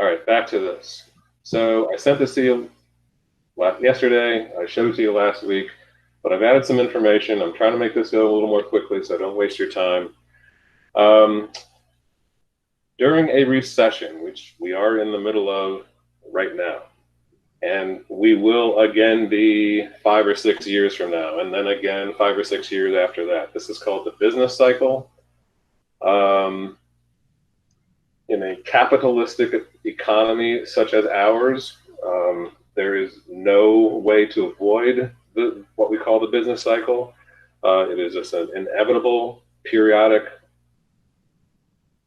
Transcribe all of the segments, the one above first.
All right, back to this. So I sent this to you yesterday. I showed it to you last week, but I've added some information. I'm trying to make this go a little more quickly so I don't waste your time. During a recession, which we are in the middle of right now, and we will again be 5 or 6 years from now, and then again 5 or 6 years after that. This is called the business cycle. In a capitalistic economy such as ours, there is no way to avoid what we call the business cycle. It is just an inevitable, periodic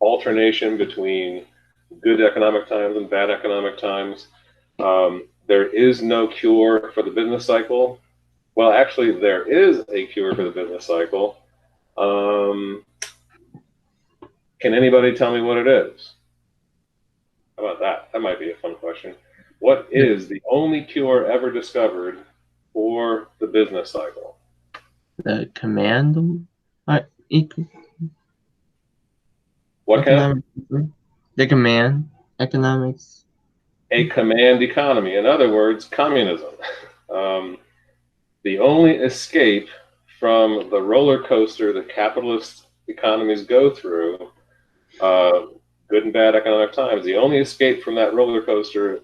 alternation between good economic times and bad economic times. There is no cure for the business cycle. Well, actually, there is a cure for the business cycle. Can anybody tell me what it is? How about that? That might be a fun question. What is the only cure ever discovered for the business cycle? The command. What kind? The command economics. A command economy. In other words, communism. The only escape from the roller coaster that capitalist economies go through, good and bad economic times, the only escape from that roller coaster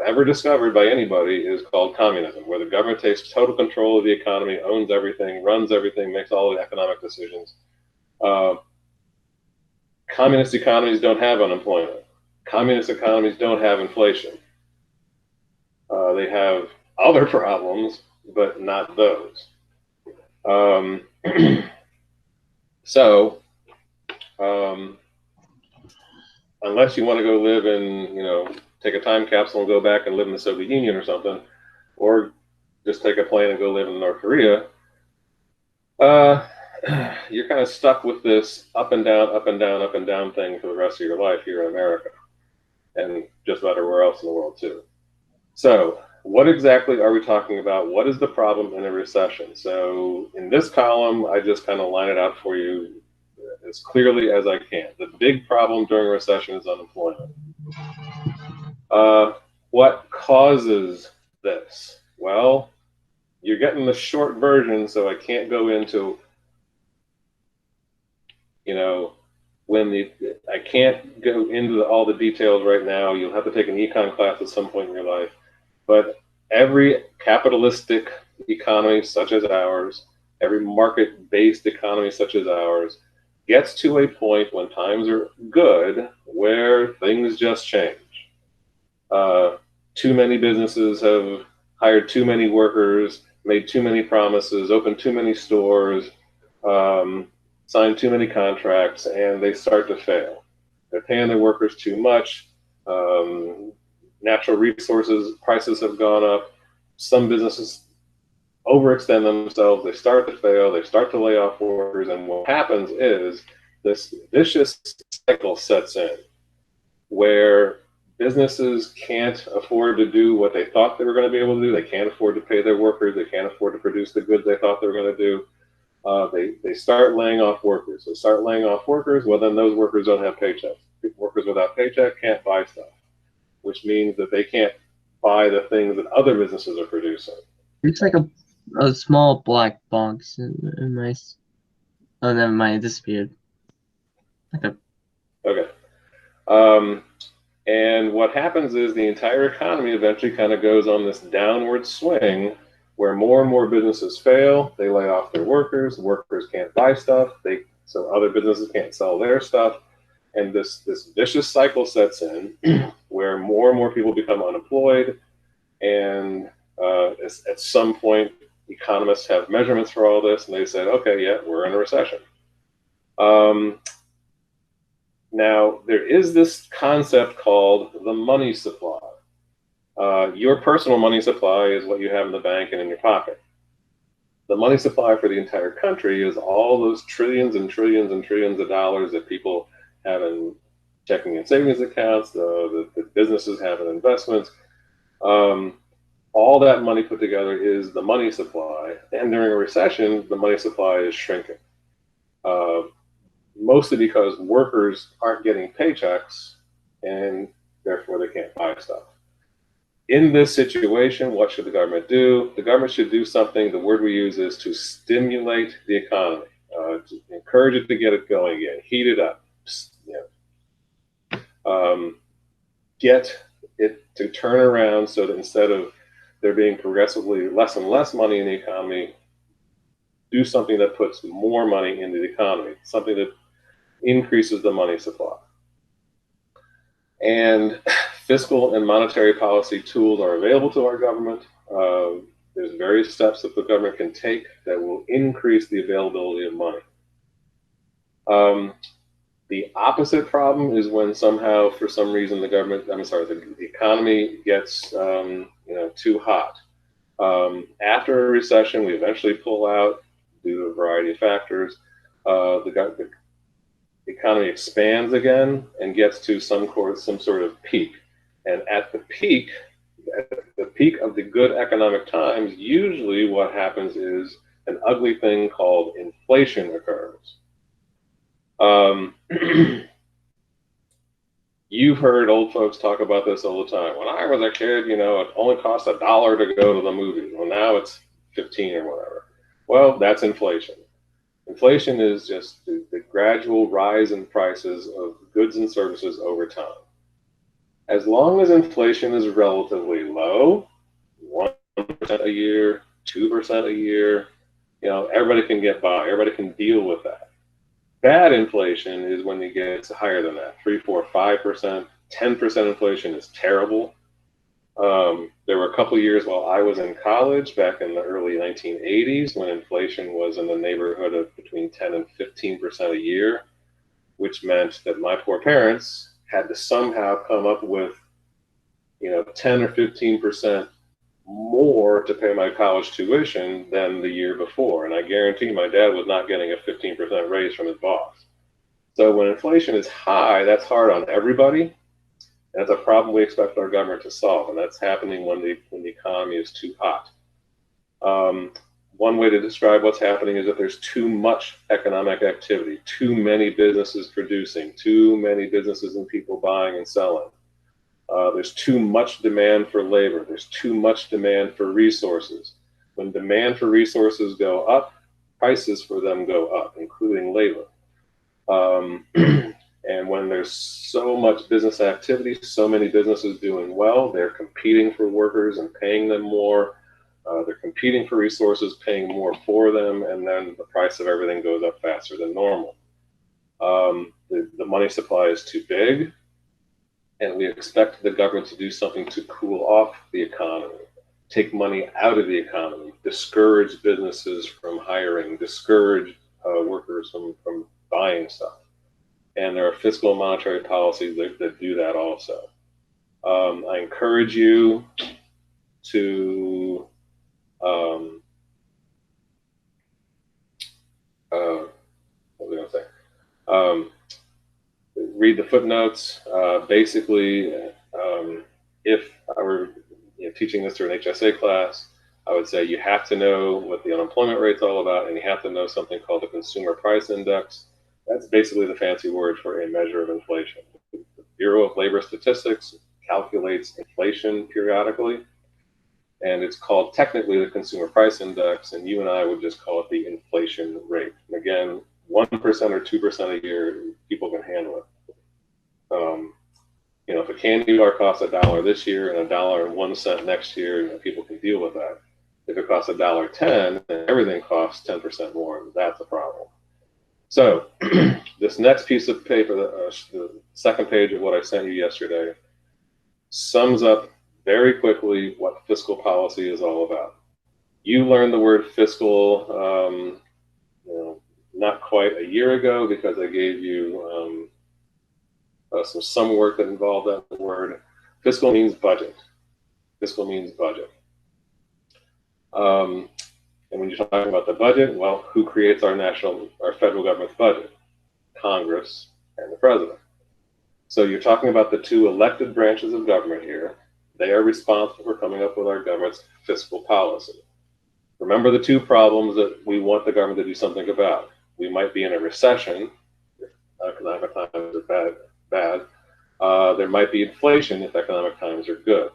ever discovered by anybody is called communism, where the government takes total control of the economy, owns everything, runs everything, makes all the economic decisions. Communist economies don't have unemployment. Communist economies don't have inflation. They have other problems, but not those. Unless you want to go live in, take a time capsule and go back and live in the Soviet Union or something, or just take a plane and go live in North Korea, you're kind of stuck with this up and down, up and down, up and down thing for the rest of your life here in America, and just about everywhere else in the world too. So what exactly are we talking about? What is the problem in a recession? So in this column, I just kind of line it out for you as clearly as I can. The big problem during a recession is unemployment. What causes this? Well, you're getting the short version, so I can't go into, I can't go into all the details right now. You'll have to take an econ class at some point in your life. But every capitalistic economy such as ours, every market-based economy such as ours, gets to a point when times are good where things just change. Too many businesses have hired too many workers, made too many promises, opened too many stores, signed too many contracts, and they start to fail. They're paying their workers too much. Natural resources prices have gone up. Some businesses overextend themselves. They start to fail. They start to lay off workers. And what happens is this vicious cycle sets in where businesses can't afford to do what they thought they were going to be able to do. They can't afford to pay their workers. They can't afford to produce the goods they thought they were going to do. They start laying off workers. They start laying off workers. Well, then those workers don't have paychecks. Workers without paycheck can't buy stuff, which means that they can't buy the things that other businesses are producing. It's like a small black box in my. Oh, never mind. It disappeared. Okay. And what happens is the entire economy eventually kind of goes on this downward swing where more and more businesses fail. They lay off their workers. The workers can't buy stuff. So other businesses can't sell their stuff. And this vicious cycle sets in where more and more people become unemployed. And at some point, economists have measurements for all this, and they said, okay, yeah, we're in a recession. Now, there is this concept called the money supply. Your personal money supply is what you have in the bank and in your pocket. The money supply for the entire country is all those trillions and trillions and trillions of dollars that people have in checking and savings accounts, the businesses have in investments. All that money put together is the money supply. And during a recession, the money supply is shrinking. Mostly because workers aren't getting paychecks, and therefore they can't buy stuff. In this situation, what should the government do? The government should do something, the word we use is to stimulate the economy, to encourage it to get it going again, heat it up, get it to turn around so that instead of there being progressively less and less money in the economy, do something that puts more money into the economy, something that increases the money supply. And fiscal and monetary policy tools are available to our government. There's various steps that the government can take that will increase the availability of money. The opposite problem is when somehow, for some reason, the economy gets too hot. After a recession, we eventually pull out due to a variety of factors. The economy expands again and gets to some sort of peak. And at the peak of the good economic times, usually what happens is an ugly thing called inflation occurs. You've heard old folks talk about this all the time. When I was a kid, it only cost $1 to go to the movies. Well, now it's 15 or whatever. Well, that's inflation. Inflation is just the gradual rise in prices of goods and services over time. As long as inflation is relatively low, 1% a year, 2% a year, everybody can get by. Everybody can deal with that. Bad inflation is when it gets higher than that, 3, 4, 5%, 10% inflation is terrible. There were a couple of years while I was in college back in the early 1980s when inflation was in the neighborhood of between 10 and 15% a year, which meant that my poor parents had to somehow come up with 10 or 15% more to pay my college tuition than the year before. And I guarantee my dad was not getting a 15% raise from his boss. So when inflation is high, that's hard on everybody. That's a problem we expect our government to solve, and that's happening when the economy is too hot. One way to describe what's happening is that there's too much economic activity, too many businesses producing, too many businesses and people buying and selling. There's too much demand for labor. There's too much demand for resources. When demand for resources go up, prices for them go up, including labor. And when there's so much business activity, so many businesses doing well, they're competing for workers and paying them more. They're competing for resources, paying more for them, and then the price of everything goes up faster than normal. The money supply is too big, and we expect the government to do something to cool off the economy, take money out of the economy, discourage businesses from hiring, discourage workers from buying stuff. And there are fiscal and monetary policies that do that also. I encourage you to what was I going to say? Read the footnotes. Basically, if I were teaching this through an HSA class, I would say you have to know what the unemployment rate's all about, and you have to know something called the Consumer Price Index. That's basically the fancy word for a measure of inflation. The Bureau of Labor Statistics calculates inflation periodically, and it's called technically the Consumer Price Index, and you and I would just call it the inflation rate. And again, 1% or 2% a year, people can handle it. If a candy bar costs $1 this year and $1.01 next year, people can deal with that. If it costs $1.10 and everything costs 10% more, that's a problem. So this next piece of paper, the second page of what I sent you yesterday, sums up very quickly what fiscal policy is all about. You learned the word fiscal not quite a year ago because I gave you some work that involved that word. Fiscal means budget. Fiscal means budget. And when you're talking about the budget, well, who creates our federal government's budget? Congress and the president. So you're talking about the two elected branches of government here. They are responsible for coming up with our government's fiscal policy. Remember the two problems that we want the government to do something about. We might be in a recession, economic times are bad, There might be inflation if economic times are good.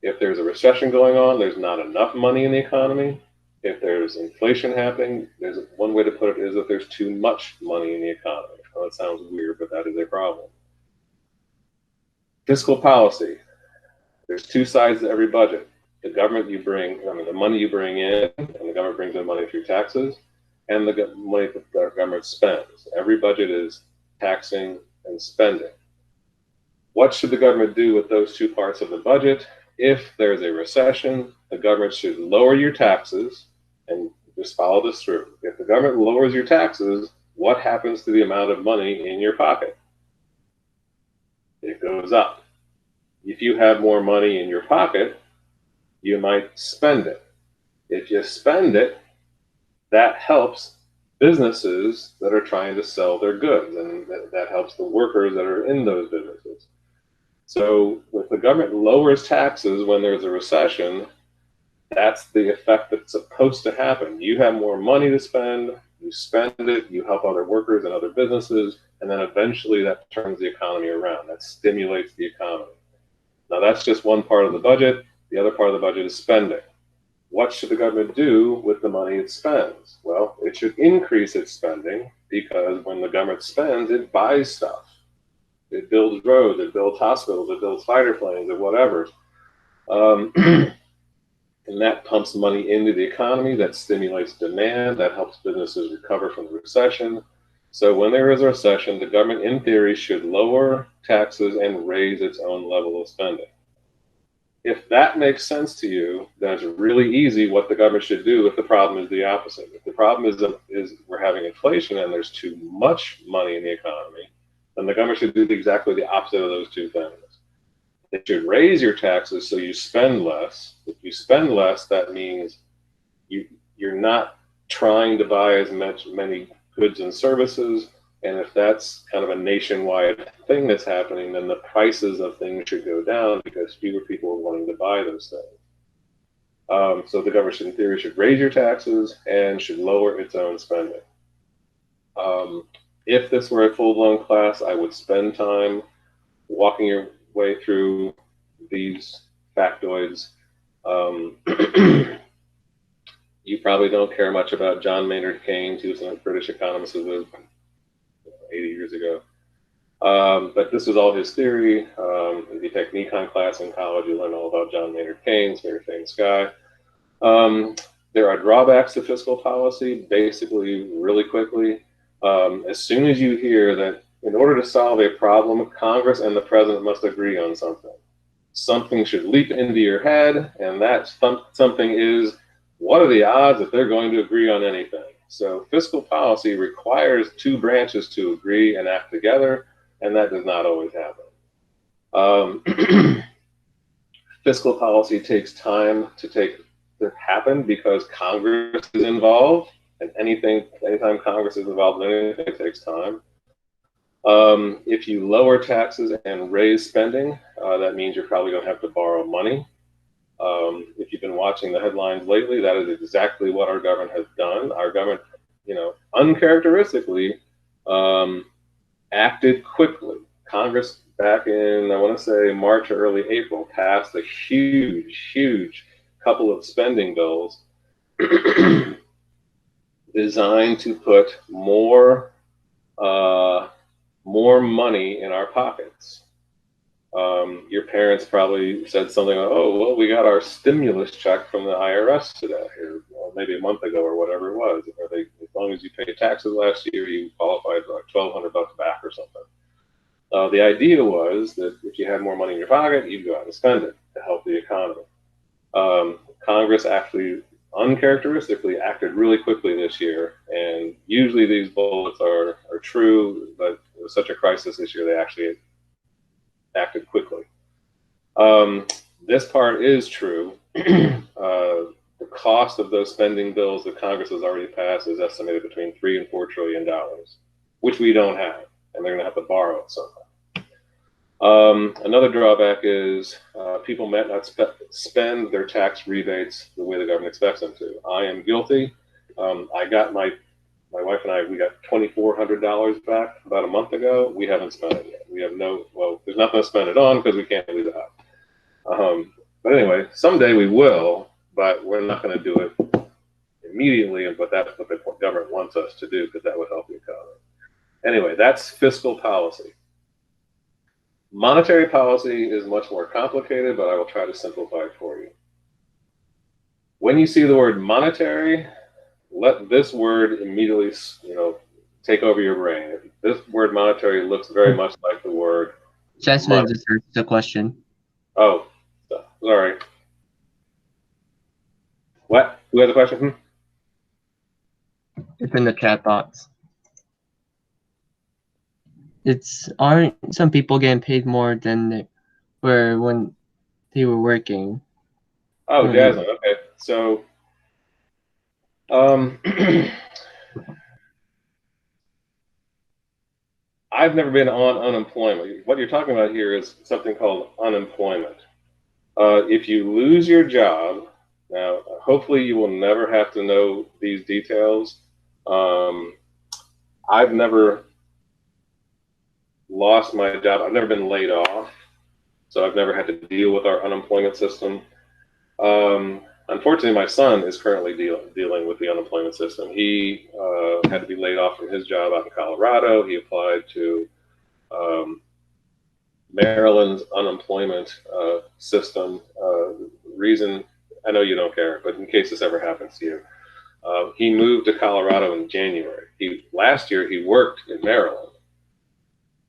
If there's a recession going on, there's not enough money in the economy. If there's inflation happening, there's one way to put it is that there's too much money in the economy. Well, that sounds weird, but that is a problem. Fiscal policy. There's two sides to every budget. The government you bring, the money you bring in, and the government brings in money through taxes, and the money that the government spends. Every budget is taxing and spending. What should the government do with those two parts of the budget? If there's a recession, the government should lower your taxes, and just follow this through. If the government lowers your taxes, what happens to the amount of money in your pocket? It goes up. If you have more money in your pocket, you might spend it. If you spend it, that helps businesses that are trying to sell their goods, and that helps the workers that are in those businesses. So if the government lowers taxes when there's a recession, that's the effect that's supposed to happen. You have more money to spend, you spend it, you help other workers and other businesses, and then eventually that turns the economy around. That stimulates the economy. Now that's just one part of the budget. The other part of the budget is spending. What should the government do with the money it spends? Well, it should increase its spending, because when the government spends, it buys stuff. It builds roads, it builds hospitals, it builds fighter planes, or whatever. And that pumps money into the economy, that stimulates demand, that helps businesses recover from the recession. So when there is a recession, the government, in theory, should lower taxes and raise its own level of spending. If that makes sense to you, then it's really easy what the government should do if the problem is the opposite. If the problem is we're having inflation and there's too much money in the economy, then the government should do exactly the opposite of those two things. It should raise your taxes so you spend less. If you spend less, that means you're not trying to buy as many goods and services. And if that's kind of a nationwide thing that's happening, then the prices of things should go down because fewer people are wanting to buy those things. So the government, in theory, should raise your taxes and should lower its own spending. If this were a full-blown class, I would spend time walking your way through these factoids. You probably don't care much about John Maynard Keynes. He was a British economist who lived 80 years ago. But this was all his theory. If you take an econ class in college, you learn all about John Maynard Keynes, very famous guy. There are drawbacks to fiscal policy, basically, really quickly. As soon as you hear that in order to solve a problem, Congress and the president must agree on something, something should leap into your head, and that something is, what are the odds that they're going to agree on anything? So fiscal policy requires two branches to agree and act together, and that does not always happen. Fiscal policy takes time to happen because Congress is involved, and anytime Congress is involved in anything, it takes time. If you lower taxes and raise spending, that means you're probably going to have to borrow money. If you've been watching the headlines lately, that is exactly what our government has done. Our government, uncharacteristically, acted quickly. Congress, back in, I want to say, March or early April, passed a huge couple of spending bills designed to put more money in our pockets. Your parents probably said something like, oh, well, we got our stimulus check from the IRS today, or maybe a month ago, or whatever it was. As long as you paid taxes last year, you qualified for like $1,200 back or something. The idea was that if you had more money in your pocket, you'd go out and spend it to help the economy. Congress actually, uncharacteristically, acted really quickly this year, and usually these bullets are true, but it was such a crisis this year, they actually acted quickly. This part is true. The cost of those spending bills that Congress has already passed is estimated between $3 and $4 trillion, which we don't have, and they're going to have to borrow it somehow. Another drawback is people might not spend their tax rebates the way the government expects them to. I am guilty. I got my wife and I, we got $2,400 back about a month ago. We haven't spent it yet. We have there's nothing to spend it on because we can't leave the house. But anyway, someday we will, but we're not going to do it immediately, but that's what the government wants us to do because that would help the economy. Anyway, that's fiscal policy. Monetary policy is much more complicated, but I will try to simplify it for you. When you see the word monetary, let this word immediately, take over your brain. This word monetary looks very much like the word Jasmine deserves the question. Oh, sorry. What? Who has a question? It's in the chat box. Aren't some people getting paid more than they were when they were working? Oh, Jasmine. Okay, so I've never been on unemployment. What you're talking about here is something called unemployment. If you lose your job, now hopefully you will never have to know these details. I've never lost my job. I've never been laid off, so I've never had to deal with our unemployment system. Unfortunately, my son is currently dealing with the unemployment system. He had to be laid off from his job out in Colorado. He applied to Maryland's unemployment system. Reason, I know you don't care, but in case this ever happens to you, he moved to Colorado in January. Last year he worked in Maryland,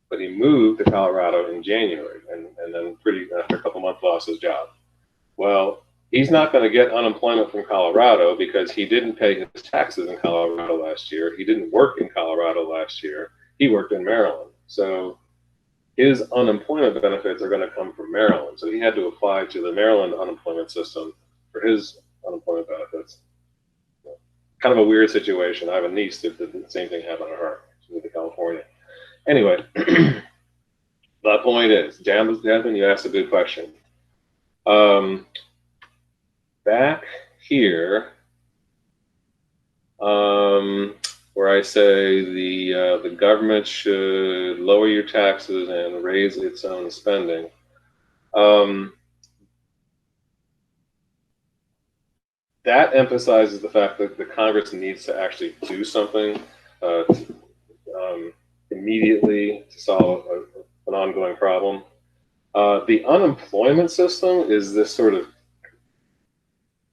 but he moved to Colorado in January, and then after a couple months lost his job. Well, he's not going to get unemployment from Colorado because he didn't pay his taxes in Colorado last year. He didn't work in Colorado last year. He worked in Maryland. So his unemployment benefits are going to come from Maryland. So he had to apply to the Maryland unemployment system for his unemployment benefits. Kind of a weird situation. I have a niece that did the same thing happen to her. She moved to California. Anyway, the point is, Jasmine, you asked a good question. Back here, where I say the government should lower your taxes and raise its own spending. That emphasizes the fact that the Congress needs to actually do something immediately to solve an ongoing problem. The unemployment system is this sort of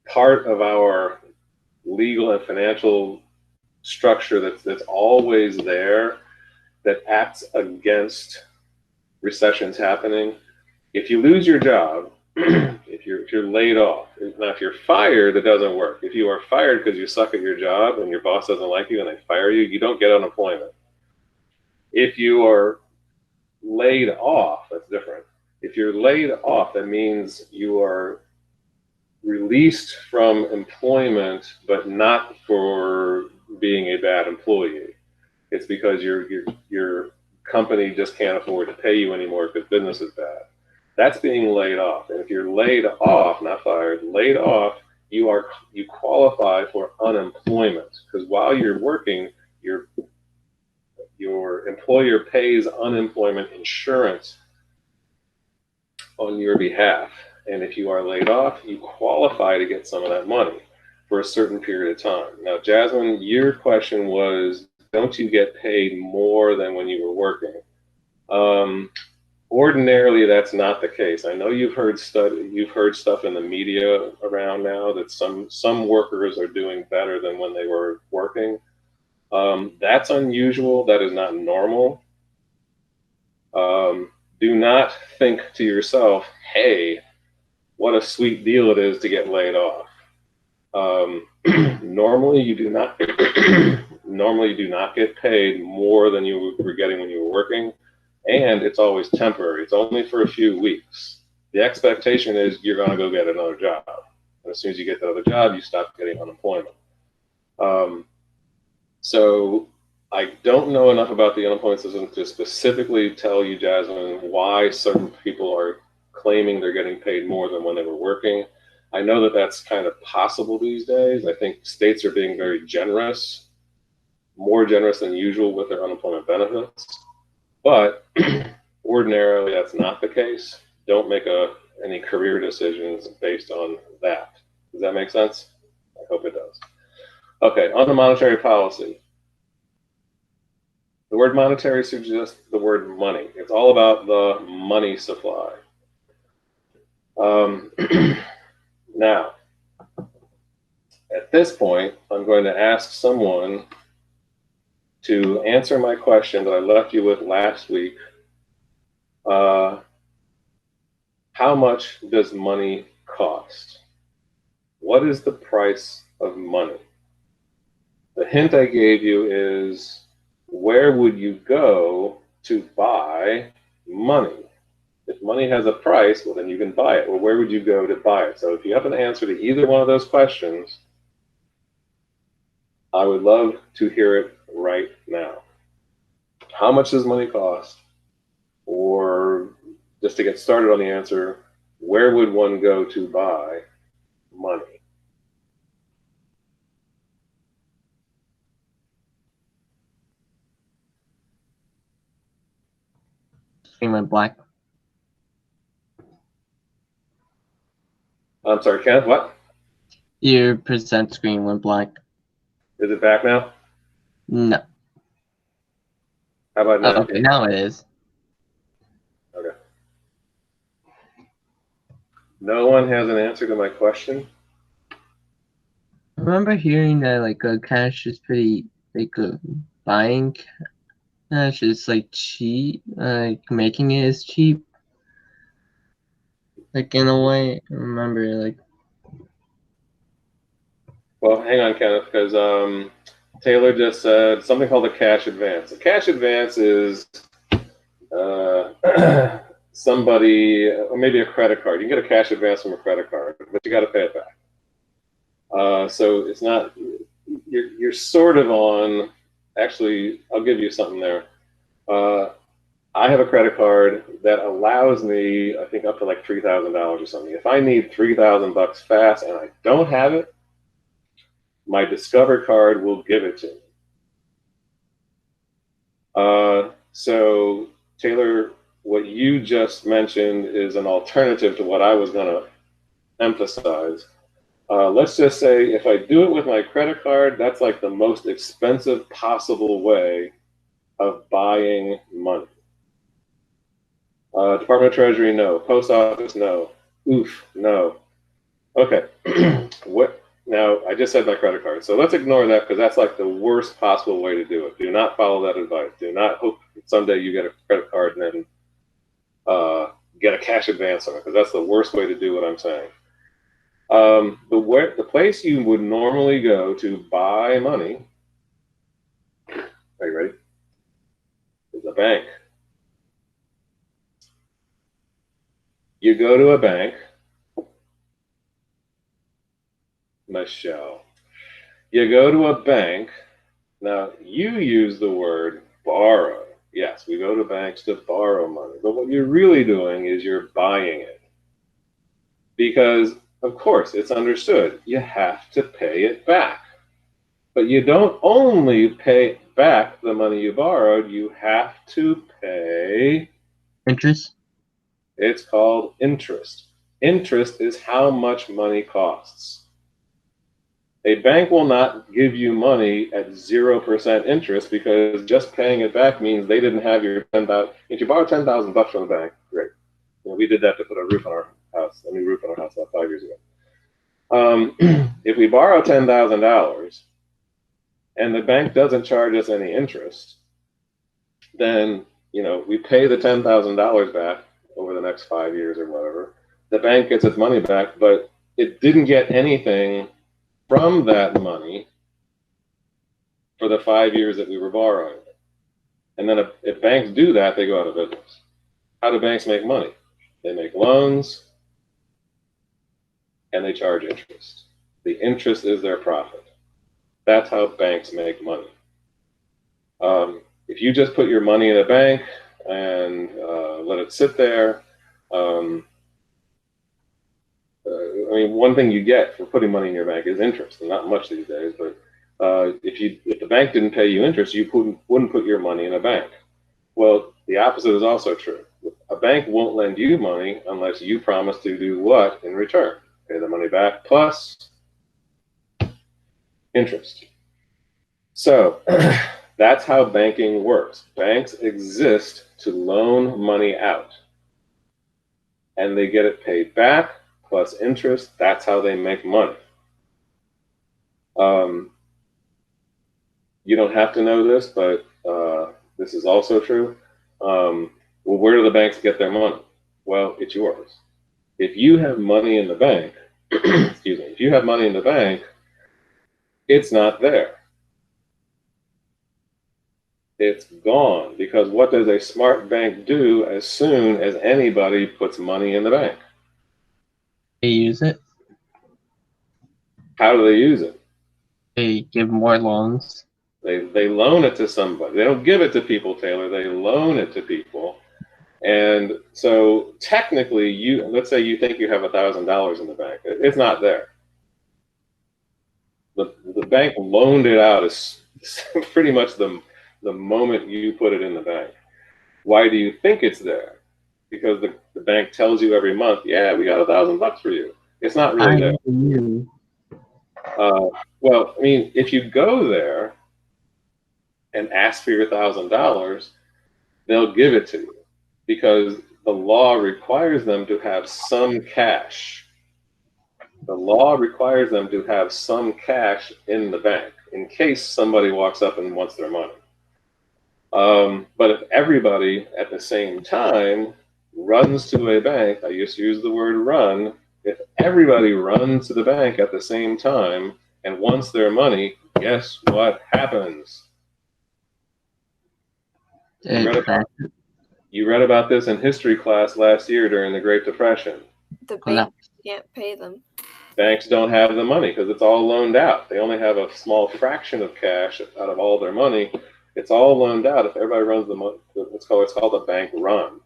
part of our legal and financial structure that's always there, that acts against recessions happening. If you lose your job, if you're laid off, now if you're fired, it doesn't work. If you are fired because you suck at your job and your boss doesn't like you and they fire you, you don't get unemployment. If you are laid off, that's different. If you're laid off, that means you are released from employment, but not for being a bad employee. It's because your company just can't afford to pay you anymore because business is bad. That's being laid off. And if you're laid off, not fired, laid off, you qualify for unemployment, because while you're working, your employer pays unemployment insurance on your behalf. And if you are laid off, you qualify to get some of that money for a certain period of time. Now, Jasmine, your question was, don't you get paid more than when you were working? Ordinarily, that's not the case. I know you've heard stuff in the media around now that some workers are doing better than when they were working. That's unusual. That is not normal. Do not think to yourself, hey, what a sweet deal it is to get laid off. Normally you do not get paid more than you were getting when you were working, and it's always temporary. It's only for a few weeks. The expectation is you're going to go get another job, and as soon as you get the other job, you stop getting unemployment. So I don't know enough about the unemployment system to specifically tell you, Jasmine, why certain people are claiming they're getting paid more than when they were working. I know that that's kind of possible these days. I think states are being very generous, more generous than usual with their unemployment benefits. But ordinarily that's not the case. Don't make any career decisions based on that. Does that make sense? I hope it does. Okay, on the monetary policy. The word monetary suggests the word money. It's all about the money supply. Now, at this point, I'm going to ask someone to answer my question that I left you with last week. How much does money cost? What is the price of money? The hint I gave you is, where would you go to buy money? If money has a price, well, then you can buy it. Well, where would you go to buy it? So if you have an answer to either one of those questions, I would love to hear it right now. How much does money cost? Or just to get started on the answer, where would one go to buy money? Screen went black. I'm sorry, Kenneth, what? Your present screen went black. Is it back now? No. How about now? Okay, now it is. Okay. No one has an answer to my question? I remember hearing that like cash is pretty like buying cash is like cheap, like making it is cheap. Like in a way, I remember like. Well, hang on, Kenneth, because Taylor just said something called a cash advance. A cash advance is somebody, or maybe a credit card. You can get a cash advance from a credit card, but you got to pay it back. So it's not, you're sort of on, actually, I'll give you something there. I have a credit card that allows me, I think, up to like $3,000 or something. If I need $3,000 fast and I don't have it, my Discover card will give it to me. So, Taylor, what you just mentioned is an alternative to what I was going to emphasize. Let's just say if I do it with my credit card, that's like the most expensive possible way of buying money. Department of Treasury, no. Post Office, no. Oof, no. Okay. What? Now, I just said my credit card, so let's ignore that because that's like the worst possible way to do it. Do not follow that advice. Do not hope someday you get a credit card and then get a cash advance on it, because that's the worst way to do what I'm saying. The place you would normally go to buy money, are you ready? Is a bank. You go to a bank, Michelle. You go to a bank. Now, you use the word borrow. Yes, we go to banks to borrow money. But what you're really doing is you're buying it. Because, of course, it's understood. You have to pay it back. But you don't only pay back the money you borrowed. You have to pay Interest? It's called interest. Interest is how much money costs. A bank will not give you money at 0% interest, because just paying it back means they didn't have your $10,000. If you borrow $10,000 from the bank, great. You know, we did that to put a roof on our house, a new roof on our house about 5 years ago. If we borrow $10,000 and the bank doesn't charge us any interest, then we pay the $10,000 back over the next 5 years or whatever. The bank gets its money back, but it didn't get anything from that money for the 5 years that we were borrowing. And then if banks do that, they go out of business. How do banks make money? They make loans and they charge interest. The interest is their profit. That's how banks make money. If you just put your money in a bank and let it sit there, one thing you get for putting money in your bank is interest, and not much these days. But if the bank didn't pay you interest, you wouldn't put your money in a bank. Well, the opposite is also true. a bank won't lend you money unless you promise to do what in return? Pay the money back plus interest. So that's how banking works. Banks exist to loan money out, and they get it paid back plus interest. That's how they make money. You don't have to know this, but this is also true. Well, where do the banks get their money? Well, it's yours. If you have money in the bank, excuse me, if you have money in the bank, it's not there. It's gone, because what does a smart bank do as soon as anybody puts money in the bank? They use it. How do they use it? They give more loans. They loan it to somebody. They don't give it to people, Taylor. They loan it to people. And so technically, let's say you think you have $1,000 in the bank. It's not there. The bank loaned it out as pretty much the moment you put it in the bank. Why do you think it's there? Because the bank tells you every month, yeah, we got $1,000 for you. It's not really there. Well, I mean, if you go there and ask for your $1,000, they'll give it to you, because the law requires them to have some cash. The law requires them to have some cash in the bank in case somebody walks up and wants their money. But if everybody at the same time runs to a bank, I used to use the word run, if everybody runs to the bank at the same time and wants their money, guess what happens? You read about this in history class last year during the Great Depression. The bank can't pay them. Banks don't have the money because it's all loaned out. They only have a small fraction of cash out of all their money. It's all loaned out. If everybody runs the money, it's called a bank run.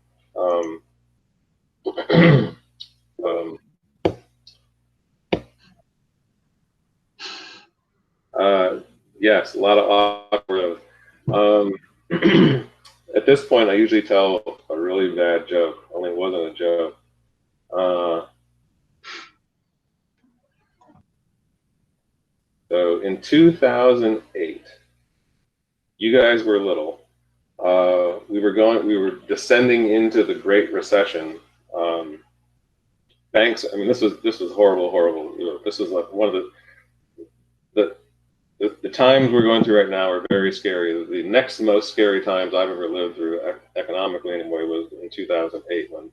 Yes, a lot of awkward. At this point, I usually tell a really bad joke, only it wasn't a joke. So in 2008, you guys were little. We were descending into the Great Recession. Banks, I mean, this was horrible. You know, this was like one of the times we're going through right now are very scary. The next most scary times I've ever lived through, economically anyway, was in 2008, when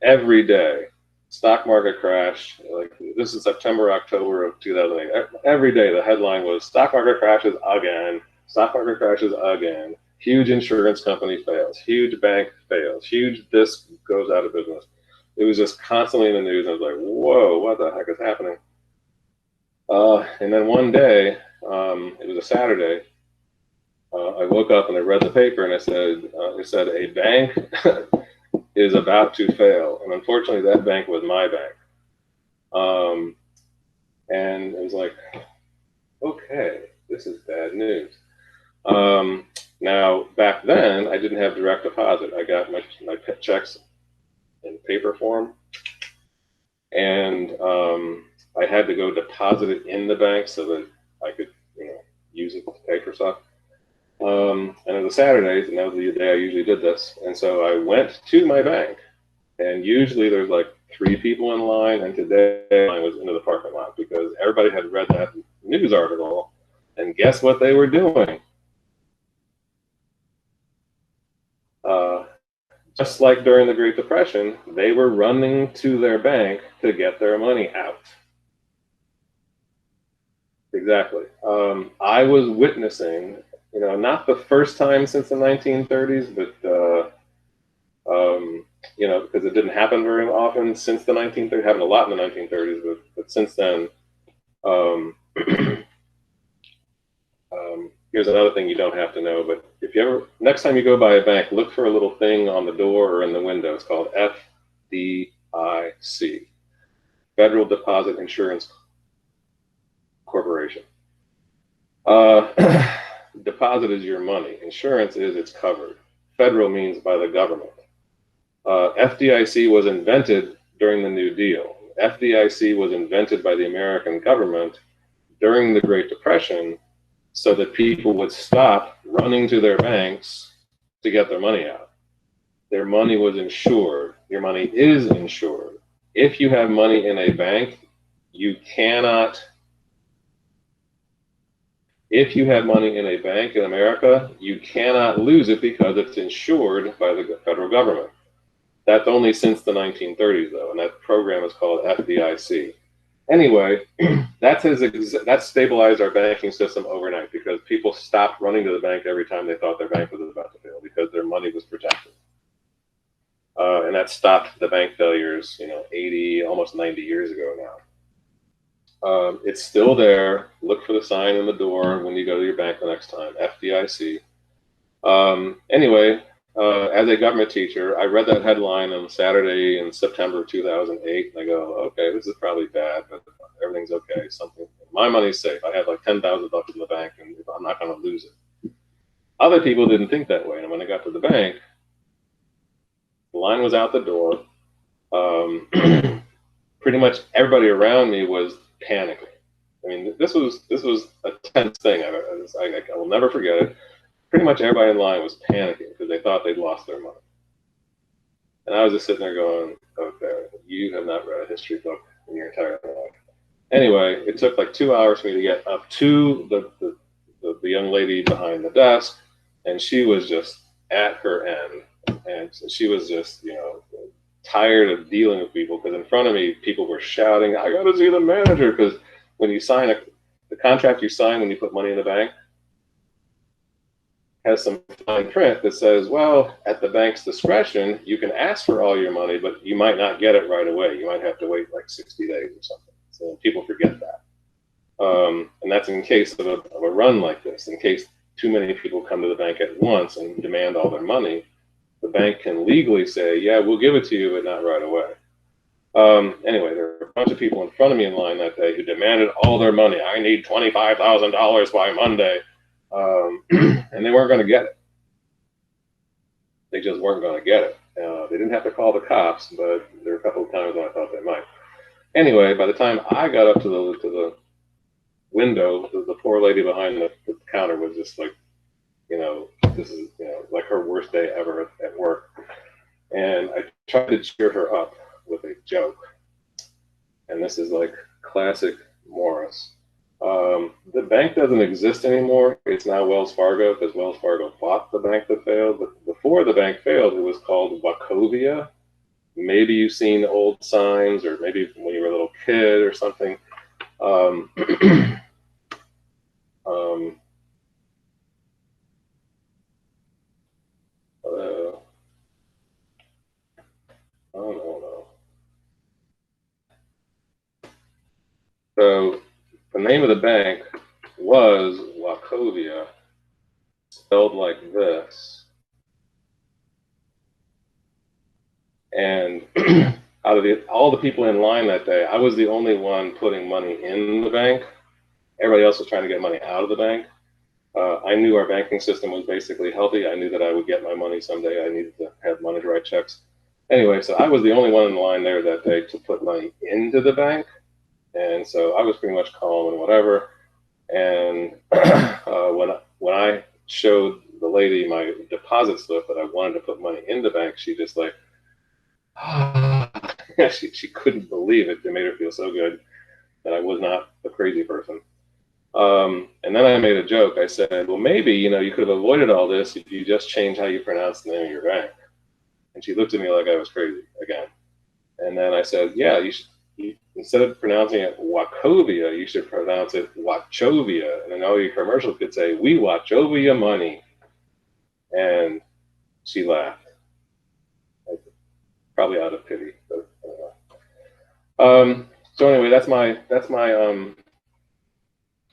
every day stock market crash. Like, this is September, October of 2008. Every day the headline was stock market crashes again. Stock market crashes again. Huge insurance company fails. Huge bank fails. Huge this goes out of business. It was just constantly in the news. I was like, whoa, what the heck is happening? And then one day, it was a Saturday, I woke up and I read the paper, and it said a bank is about to fail. And unfortunately, that bank was my bank. And it was like, okay, this is bad news. Now, back then, I didn't have direct deposit. I got my checks in paper form, and I had to go deposit it in the bank so that I could, use it to pay for stuff. And it was Saturdays, and that was the day I usually did this. And so I went to my bank, and usually there's like 3 people in line, and today I was into the parking lot because everybody had read that news article, and guess what they were doing? Just like during the Great Depression, they were running to their bank to get their money out. Exactly. I was witnessing, not the first time since the 1930s, but, because it didn't happen very often since the 1930s. It happened a lot in the 1930s, but since then, here's another thing you don't have to know, but if you ever, next time you go by a bank, look for a little thing on the door or in the window. It's called FDIC, Federal Deposit Insurance Corporation. Deposit is your money. Insurance is it's covered. Federal means by the government. FDIC was invented during the New Deal. FDIC was invented by the American government during the Great Depression so that people would stop running to their banks to get their money out. Their money was insured. Your money is insured. If you have money in a bank, you cannot. If you have money in a bank in America, you cannot lose it because it's insured by the federal government. That's only since the 1930s, though, and that program is called FDIC. Anyway, that stabilized our banking system overnight because people stopped running to the bank every time they thought their bank was about to fail because their money was protected. And that stopped the bank failures, 80, almost 90 years ago now. It's still there. Look for the sign in the door when you go to your bank the next time, FDIC. Anyway, as a government teacher, I read that headline on Saturday in September of 2008, and I go, okay, this is probably bad, but everything's okay. My money's safe. I have like $10,000 in the bank, and I'm not going to lose it. Other people didn't think that way, and when I got to the bank, the line was out the door. Pretty much everybody around me was panicking. I mean, this was a tense thing. I will never forget it. Pretty much everybody in line was panicking because they thought they'd lost their money. And I was just sitting there going, okay, you have not read a history book in your entire life. Anyway, it took like 2 hours for me to get up to the young lady behind the desk, and she was just at her end. And she was just, tired of dealing with people because in front of me, people were shouting, I got to see the manager. Because when you sign the contract you sign when you put money in the bank has some fine print that says, well, at the bank's discretion, you can ask for all your money, but you might not get it right away. You might have to wait like 60 days or something. So people forget that. And that's in case of a run like this. In case too many people come to the bank at once and demand all their money, the bank can legally say, yeah, we'll give it to you, but not right away. Anyway, there were a bunch of people in front of me in line that day who demanded all their money. I need $25,000 by Monday. And they weren't going to get it. They just weren't going to get it. They didn't have to call the cops, but there were a couple of times when I thought they might. Anyway, by the time I got up to the window, the poor lady behind the counter was just like, this is like her worst day ever at work. And I tried to cheer her up with a joke. And this is like classic Morris. The bank doesn't exist anymore. It's now Wells Fargo because Wells Fargo bought the bank that failed. But before the bank failed, it was called Wachovia. Maybe you've seen old signs, or maybe when you were a little kid or something. So the name of the bank was Wachovia, spelled like this. And out of all the people in line that day, I was the only one putting money in the bank. Everybody else was trying to get money out of the bank. I knew our banking system was basically healthy. I knew that I would get my money someday. I needed to have money to write checks. Anyway, so I was the only one in the line there that day to put money into the bank. And so I was pretty much calm and whatever. And when I showed the lady my deposit slip that I wanted to put money in the bank, she just like, she couldn't believe it. It made her feel so good that I was not a crazy person. And then I made a joke. I said, well, maybe, you could have avoided all this if you just changed how you pronounce the name of your bank. And she looked at me like I was crazy again. And then I said, yeah, instead of pronouncing it Wachovia, you should pronounce it Wachovia. And then all your commercials could say, we watch over your money. And she laughed. Probably out of pity. But, so anyway, that's my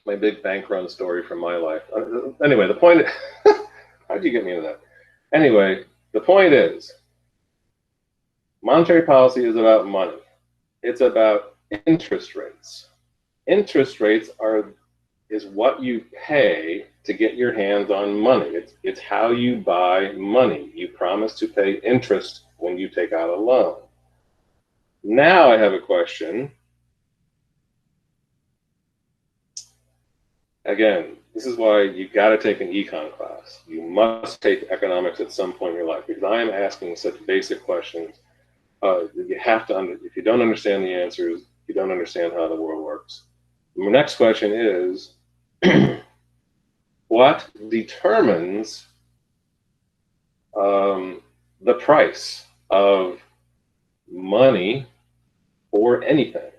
my big bank run story from my life. Anyway, the point, how'd you get me into that? Anyway, the point is, monetary policy is about money. It's about interest rates. Interest rates is what you pay to get your hands on money. It's how you buy money. You promise to pay interest when you take out a loan. Now I have a question. Again, this is why you got to take an econ class. You must take economics at some point in your life, because I am asking such basic questions. You have to, if you don't understand the answers, you don't understand how the world works. The next question is, what determines the price of money or anything?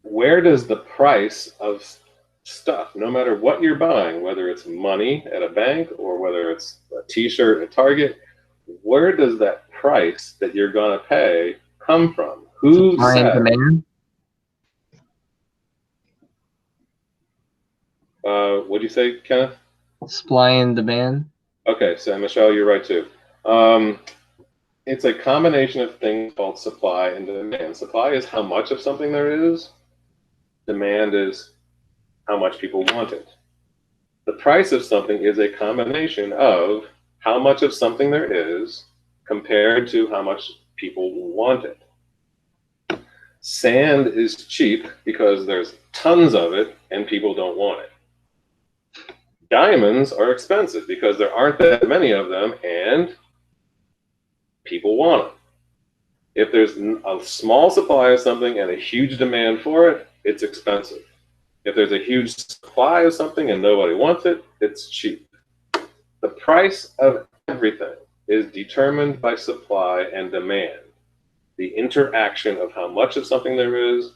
Where does the price of stuff, no matter what you're buying, whether it's money at a bank or whether it's a t-shirt at Target, where does that price that you're going to pay come from? Who Supply and said? demand. What'd you say, Kenneth? Supply and demand. Okay, so Michelle, you're right too. It's a combination of things called supply and demand. Supply is how much of something there is. Demand is how much people want it. The price of something is a combination of how much of something there is compared to how much people want it. Sand is cheap because there's tons of it and people don't want it. Diamonds are expensive because there aren't that many of them and people want them. If there's a small supply of something and a huge demand for it, it's expensive. If there's a huge supply of something and nobody wants it, it's cheap. The price of everything is determined by supply and demand, the interaction of how much of something there is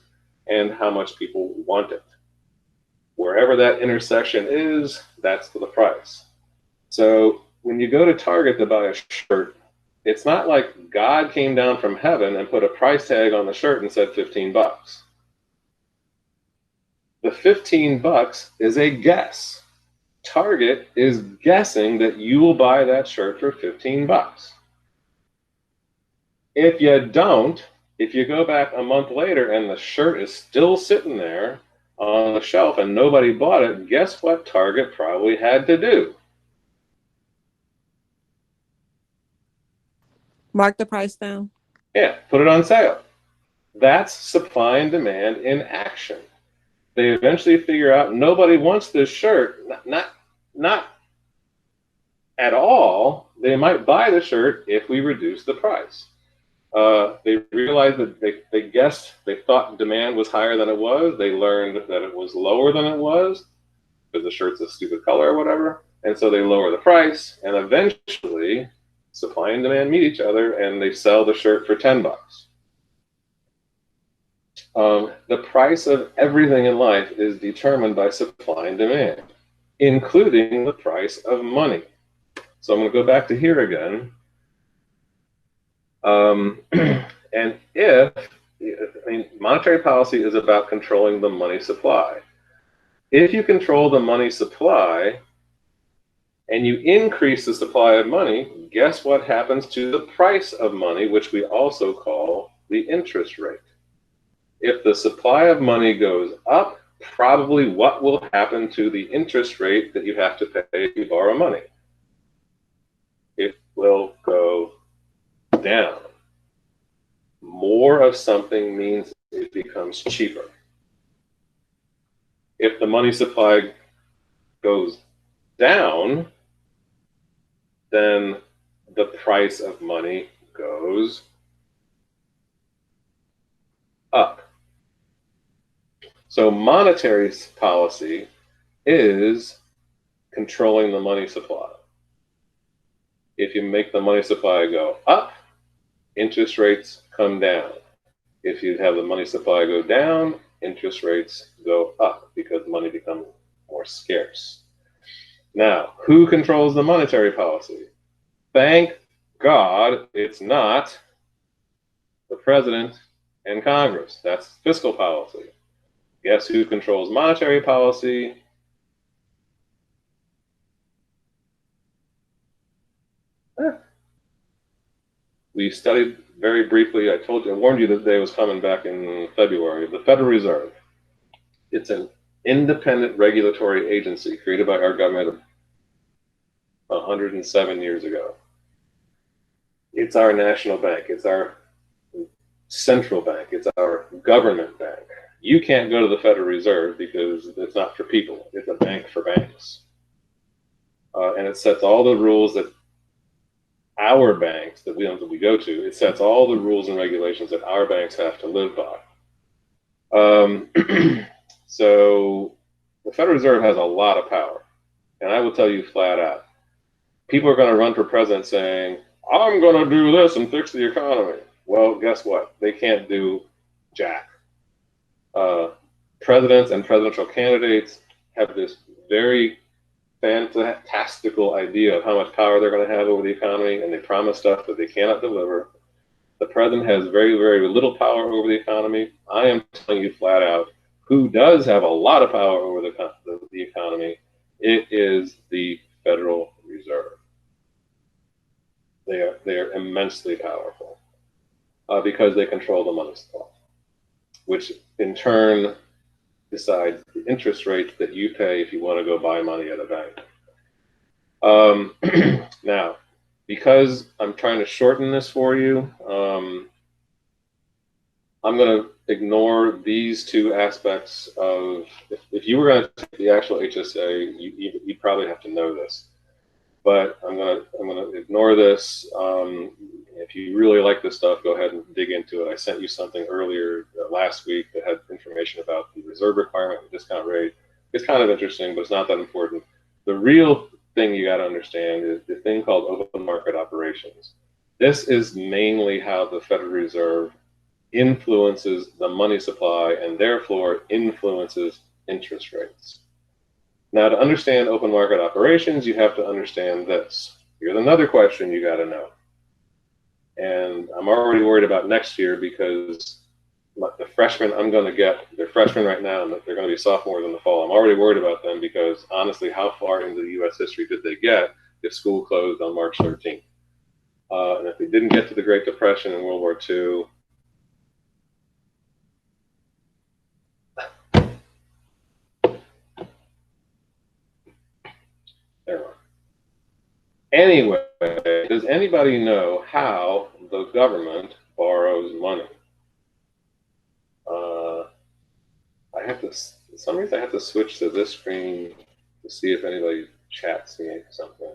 and how much people want it. Wherever that intersection is, that's the price. So when you go to Target to buy a shirt, it's not like God came down from heaven and put a price tag on the shirt and said 15 bucks. The 15 bucks is a guess. Target is guessing that you will buy that shirt for 15 bucks. If you don't, if you go back a month later and the shirt is still sitting there on the shelf and nobody bought it, guess what Target probably had to do? Mark the price down. Yeah, put it on sale. That's supply and demand in action. They eventually figure out nobody wants this shirt, not at all. They might buy the shirt if we reduce the price. They realized that they thought demand was higher than it was. They learned that it was lower than it was because the shirt's a stupid color or whatever. And so they lower the price, and eventually supply and demand meet each other and they sell the shirt for 10 bucks. The price of everything in life is determined by supply and demand, including the price of money. So I'm going to go back to here again. And monetary policy is about controlling the money supply. If you control the money supply and you increase the supply of money, guess what happens to the price of money, which we also call the interest rate? If the supply of money goes up, probably what will happen to the interest rate that you have to pay to borrow money? It will go down. More of something means it becomes cheaper. If the money supply goes down, then the price of money goes up. So monetary policy is controlling the money supply. If you make the money supply go up, interest rates come down. If you have the money supply go down, interest rates go up because money becomes more scarce. Now, who controls the monetary policy? Thank God it's not the president and Congress. That's fiscal policy. Guess who controls monetary policy? We studied very briefly, I warned you that day was coming back in February, the Federal Reserve. It's an independent regulatory agency created by our government 107 years ago. It's our national bank. It's our central bank. It's our government bank. You can't go to the Federal Reserve because it's not for people. It's a bank for banks. And it sets all the rules that our banks that we go to, it sets all the rules and regulations that our banks have to live by. So the Federal Reserve has a lot of power. And I will tell you flat out, people are going to run for president saying, I'm going to do this and fix the economy. Well, guess what? They can't do jack. Presidents and presidential candidates have this very fantastical idea of how much power they're going to have over the economy, and they promise stuff that they cannot deliver. The president has very, very little power over the economy. I am telling you flat out, who does have a lot of power over the economy? It is the Federal Reserve. They are immensely powerful because they control the money supply, which in turn decides the interest rate that you pay if you want to go buy money at a bank. Now, because I'm trying to shorten this for you, I'm going to ignore these two aspects of, if you were going to take the actual HSA, you probably have to know this. But I'm gonna ignore this. If you really like this stuff, go ahead and dig into it. I sent you something earlier last week that had information about the reserve requirement and discount rate. It's kind of interesting, but it's not that important. The real thing you got to understand is the thing called open market operations. This is mainly how the Federal Reserve influences the money supply and therefore influences interest rates. Now, to understand open market operations, you have to understand this. Here's another question you got to know. And I'm already worried about next year because the freshmen I'm going to get, they're freshmen right now, and they're going to be sophomores in the fall. I'm already worried about them because, honestly, how far into the U.S. history did they get if school closed on March 13th? And if they didn't get to the Great Depression and World War II, there are. Anyway, does anybody know how the government borrows money? For some reason I have to switch to this screen to see if anybody chats me something.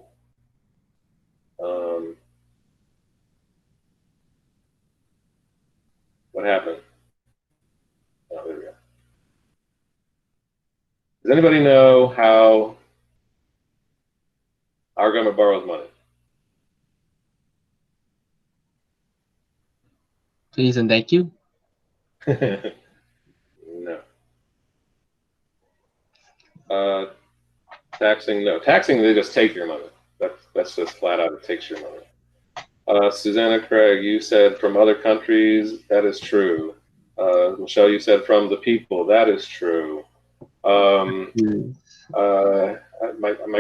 What happened? Oh, there we go. Does anybody know how our government borrows money? Please and thank you. No. Taxing, no. Taxing, they just take your money. That's just flat out, it takes your money. Susanna Craig, you said from other countries, that is true. Michelle, you said from the people, that is true. My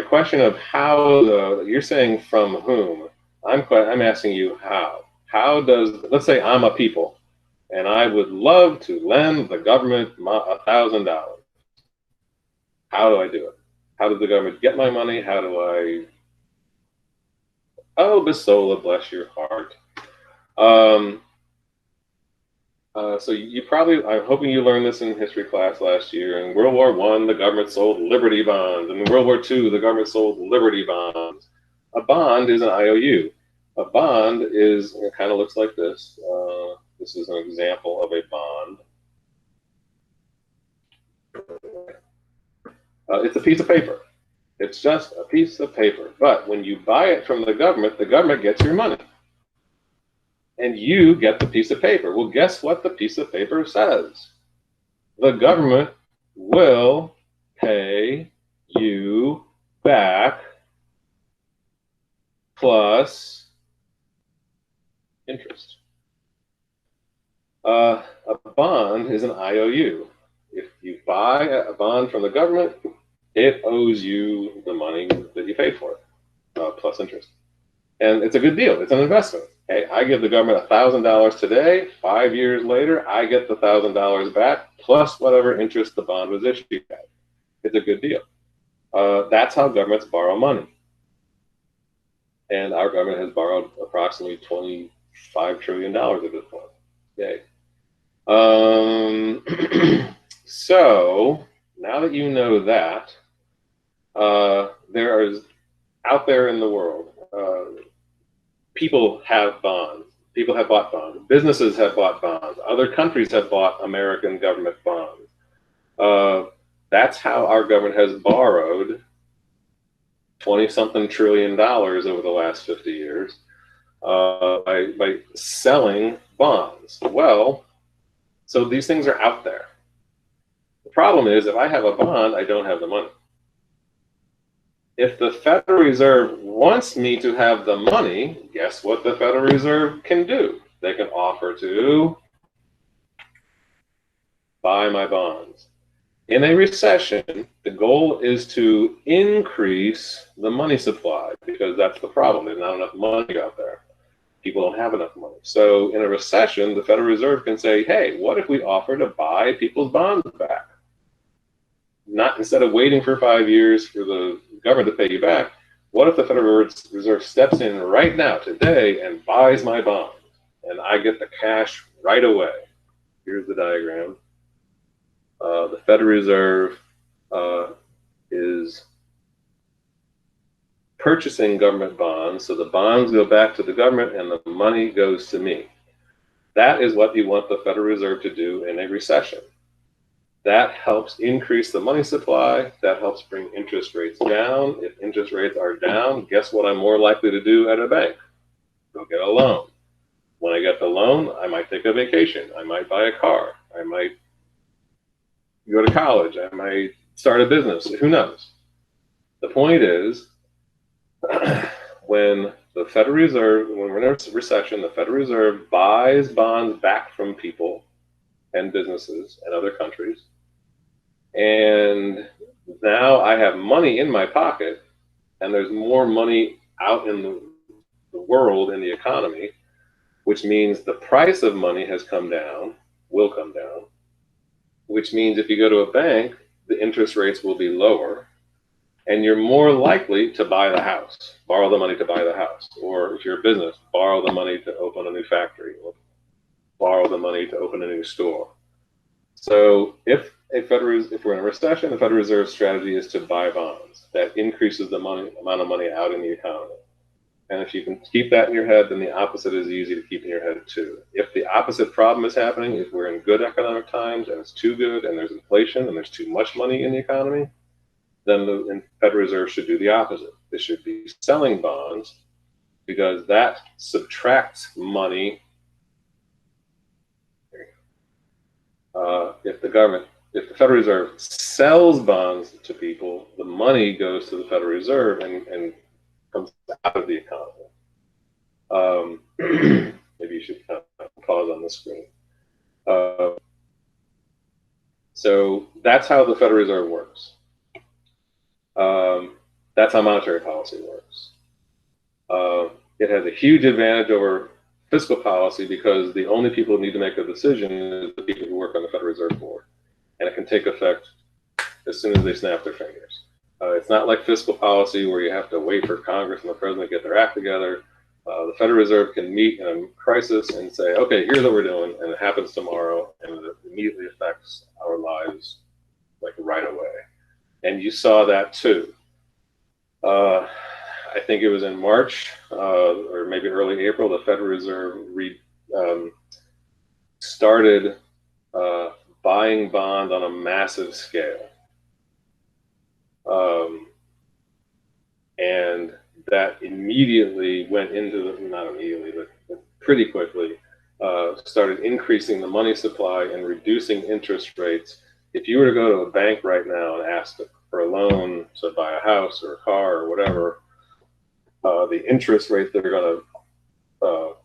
question of how, you're saying from whom? I'm asking you how. How does, let's say I'm a people, and I would love to lend the government $1,000. How do I do it? How does the government get my money? How do I? Oh, Bisola, bless your heart. So you probably, I'm hoping you learned this in history class last year. In World War I, the government sold Liberty bonds. And in World War II, the government sold Liberty bonds. A bond is an IOU. A bond is, it kind of looks like this. This is an example of a bond. It's a piece of paper. It's just a piece of paper. But when you buy it from the government gets your money. And you get the piece of paper. Well, guess what the piece of paper says? The government will pay you back plus interest. A bond is an IOU. If you buy a bond from the government, it owes you the money that you paid for it, plus interest. And it's a good deal. It's an investment. Hey, I give the government $1,000 today. 5 years later, I get the $1,000 back plus whatever interest the bond was issued at. It's a good deal. That's how governments borrow money. And our government has borrowed approximately $25 trillion at this point. Yay. So now that you know that, there is out there in the world, people have bonds. People have bought bonds. Businesses have bought bonds. Other countries have bought American government bonds. That's how our government has borrowed 20-something trillion dollars over the last 50 years by selling bonds. Well, so these things are out there. The problem is, if I have a bond, I don't have the money. If the Federal Reserve wants me to have the money, guess what the Federal Reserve can do? They can offer to buy my bonds. In a recession, the goal is to increase the money supply, because that's the problem. There's not enough money out there. People don't have enough money. So in a recession, the Federal Reserve can say, hey, what if we offer to buy people's bonds back? Not instead of waiting for 5 years for the government to pay you back, what if the Federal Reserve steps in right now, today, and buys my bonds, and I get the cash right away? Here's the diagram. The Federal Reserve is purchasing government bonds, so the bonds go back to the government and the money goes to me. That is what you want the Federal Reserve to do in a recession. That helps increase the money supply. That helps bring interest rates down. If interest rates are down, guess what I'm more likely to do at a bank? Go get a loan. When I get the loan, I might take a vacation. I might buy a car. I might go to college. I might start a business. Who knows? The point is, when the Federal Reserve, when we're in a recession, the Federal Reserve buys bonds back from people and businesses and other countries. And now I have money in my pocket, and there's more money out in the world, in the economy, which means the price of money has come down, will come down, which means if you go to a bank, the interest rates will be lower, and you're more likely to buy the house, borrow the money to buy the house. Or if you're a business, borrow the money to open a new factory, or borrow the money to open a new store. So if we're in a recession, the Federal Reserve strategy is to buy bonds. That increases the amount of money out in the economy. And if you can keep that in your head, then the opposite is easy to keep in your head too. If the opposite problem is happening, if we're in good economic times and it's too good and there's inflation and there's too much money in the economy, then the Federal Reserve should do the opposite. They should be selling bonds, because that subtracts money. If the Federal Reserve sells bonds to people, the money goes to the Federal Reserve and comes out of the economy. Maybe you should kind of pause on the screen. So that's how the Federal Reserve works. That's how monetary policy works. It has a huge advantage over fiscal policy, because the only people who need to make a decision is the people who work on the Federal Reserve Board. And it can take effect as soon as they snap their fingers. It's not like fiscal policy where you have to wait for Congress and the president to get their act together. The Federal Reserve can meet in a crisis and say, okay, here's what we're doing, and it happens tomorrow, and it immediately affects our lives like right away. And you saw that too. I think it was in March or maybe early April, the Federal Reserve started buying bonds on a massive scale. And that immediately went into not immediately, but pretty quickly, started increasing the money supply and reducing interest rates. If you were to go to a bank right now and ask for a loan to buy a house or a car or whatever, the interest rate they're going to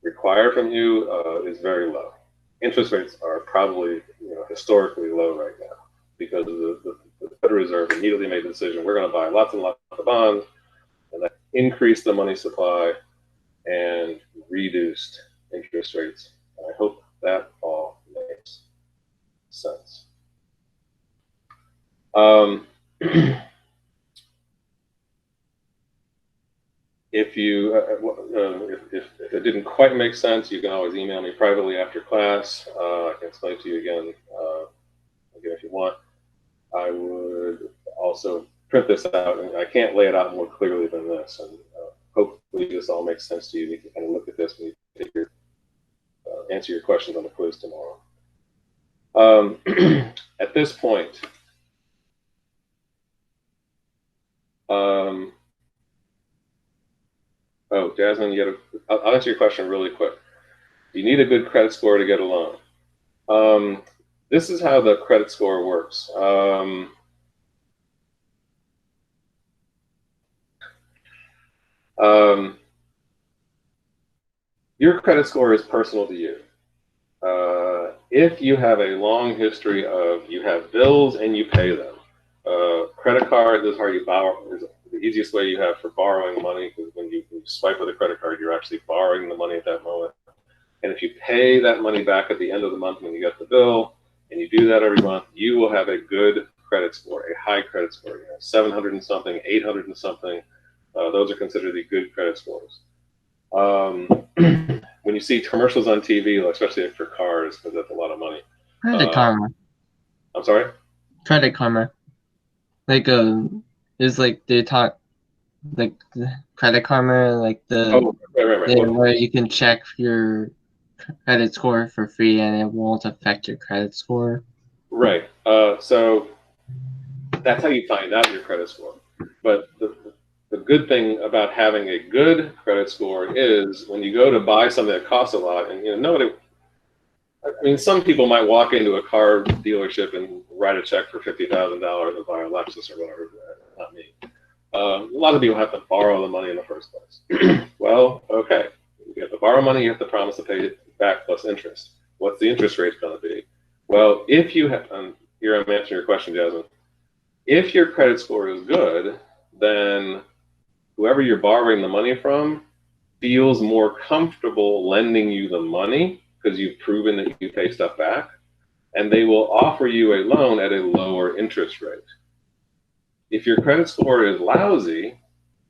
require from you is very low. Interest rates are probably historically low right now, because the Federal Reserve immediately made the decision, we're going to buy lots and lots of bonds, and that increased the money supply and reduced interest rates. I hope that all makes sense. if you if it didn't quite make sense, you can always email me privately after class. I can explain to you again if you want. I would also print this out, and I can't lay it out more clearly than this. And hopefully, this all makes sense to you. You can kind of look at this when you take your answer your questions on the quiz tomorrow. At this point, oh, Jasmine, I'll answer your question really quick. You need a good credit score to get a loan. This is how the credit score works. Your credit score is personal to you. If you have a long history of you have bills and you pay them, credit card is how you borrow. Is the easiest way you have for borrowing money, because when you swipe with a credit card, you're actually borrowing the money at that moment. And if you pay that money back at the end of the month when you get the bill, and you do that every month, you will have a good credit score, a high credit score. 700 and something, 800 and something. Those are considered the good credit scores. When you see commercials on TV, especially for cars, because that's a lot of money. Credit Karma. I'm sorry? Credit Karma. Like it's like they talk like Credit Karma, like the right. where you can check your credit score for free and it won't affect your credit score. Right. So that's how you find out your credit score. But the good thing about having a good credit score is when you go to buy something that costs a lot, and nobody. I mean, some people might walk into a car dealership and write a check for $50,000 to buy a Lexus or whatever. Not me. A lot of people have to borrow the money in the first place. Well, okay. You have to borrow money, you have to promise to pay it back plus interest. What's the interest rate going to be? Well, if you have, here I'm answering your question, Jasmine. If your credit score is good, then whoever you're borrowing the money from feels more comfortable lending you the money because you've proven that you pay stuff back, and they will offer you a loan at a lower interest rate. If your credit score is lousy,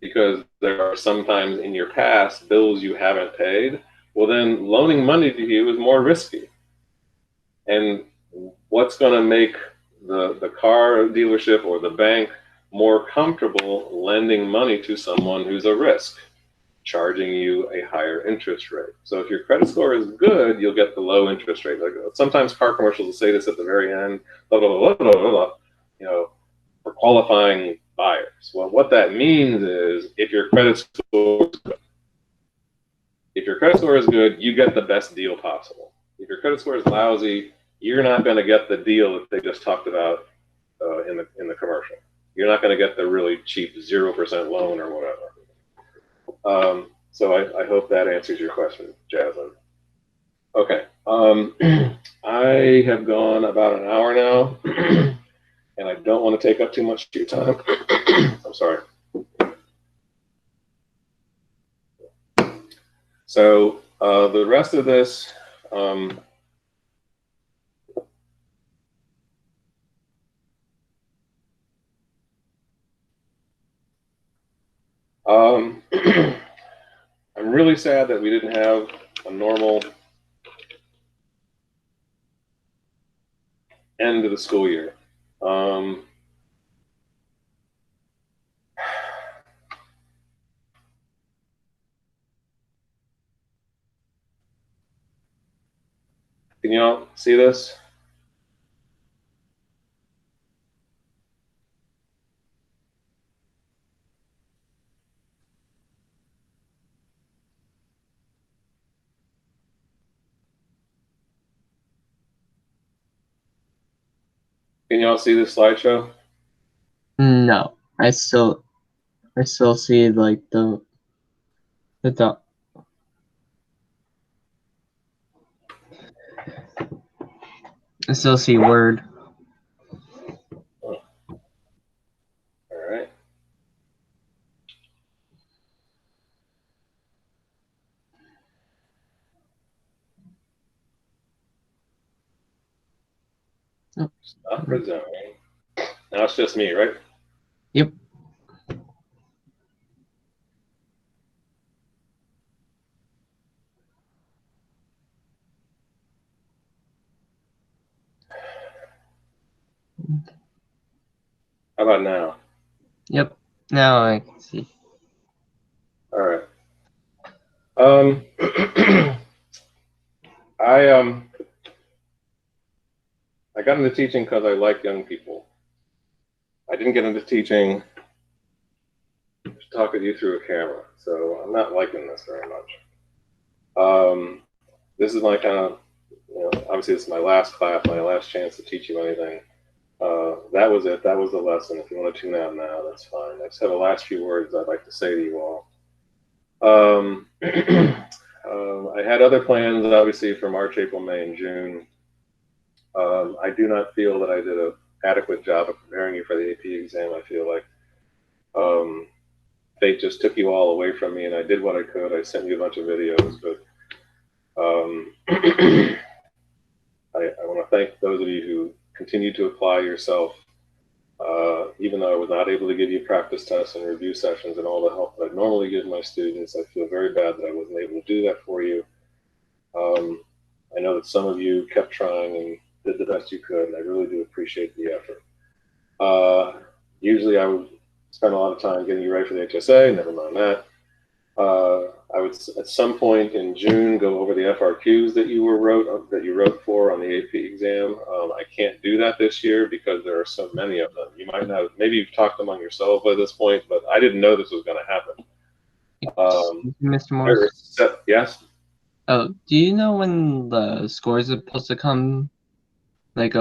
because there are sometimes in your past bills you haven't paid, well, then loaning money to you is more risky. And what's going to make the car dealership or the bank more comfortable lending money to someone who's a risk? Charging you a higher interest rate. So if your credit score is good, you'll get the low interest rate. Like sometimes car commercials will say this at the very end, blah, blah, blah, blah, blah, blah, for qualifying buyers. Well, what that means is if your credit score is good, you get the best deal possible. If your credit score is lousy, you're not going to get the deal that they just talked about in the commercial. You're not going to get the really cheap 0% loan or whatever. So I hope that answers your question, Jasmine. Okay. I have gone about an hour now, and I don't want to take up too much of your time. I'm sorry. So the rest of this, I'm really sad that we didn't have a normal end of the school year. Can you all see this? Can you all see this slideshow? No, I still see like the dot. I still see Word. Oh. All right. Oh. Stop resuming. Now it's just me, right? Yep. How about now? Yep. Now I can see. All right. I got into teaching because I like young people. I didn't get into teaching to talk at you through a camera, so I'm not liking this very much. This is my kind of, obviously this is my last class, my last chance to teach you anything. That was it. That was the lesson. If you want to tune out now, that's fine. I just have the last few words I'd like to say to you all. I had other plans, obviously, for March, April, May, and June. I do not feel that I did an adequate job of preparing you for the AP exam. I feel like fate just took you all away from me, and I did what I could. I sent you a bunch of videos, but I want to thank those of you who continue to apply yourself, even though I was not able to give you practice tests and review sessions and all the help that I normally give my students. I feel very bad that I wasn't able to do that for you. I know that some of you kept trying and did the best you could, and I really do appreciate the effort. Usually I would spend a lot of time getting you ready for the HSA, never mind that. I would, at some point in June, go over the FRQs that you wrote for on the AP exam. I can't do that this year because there are so many of them. You might not, maybe you've talked among yourself by this point, but I didn't know this was going to happen. Mr. Morris? Yes? Oh, do you know when the scores are supposed to come, like,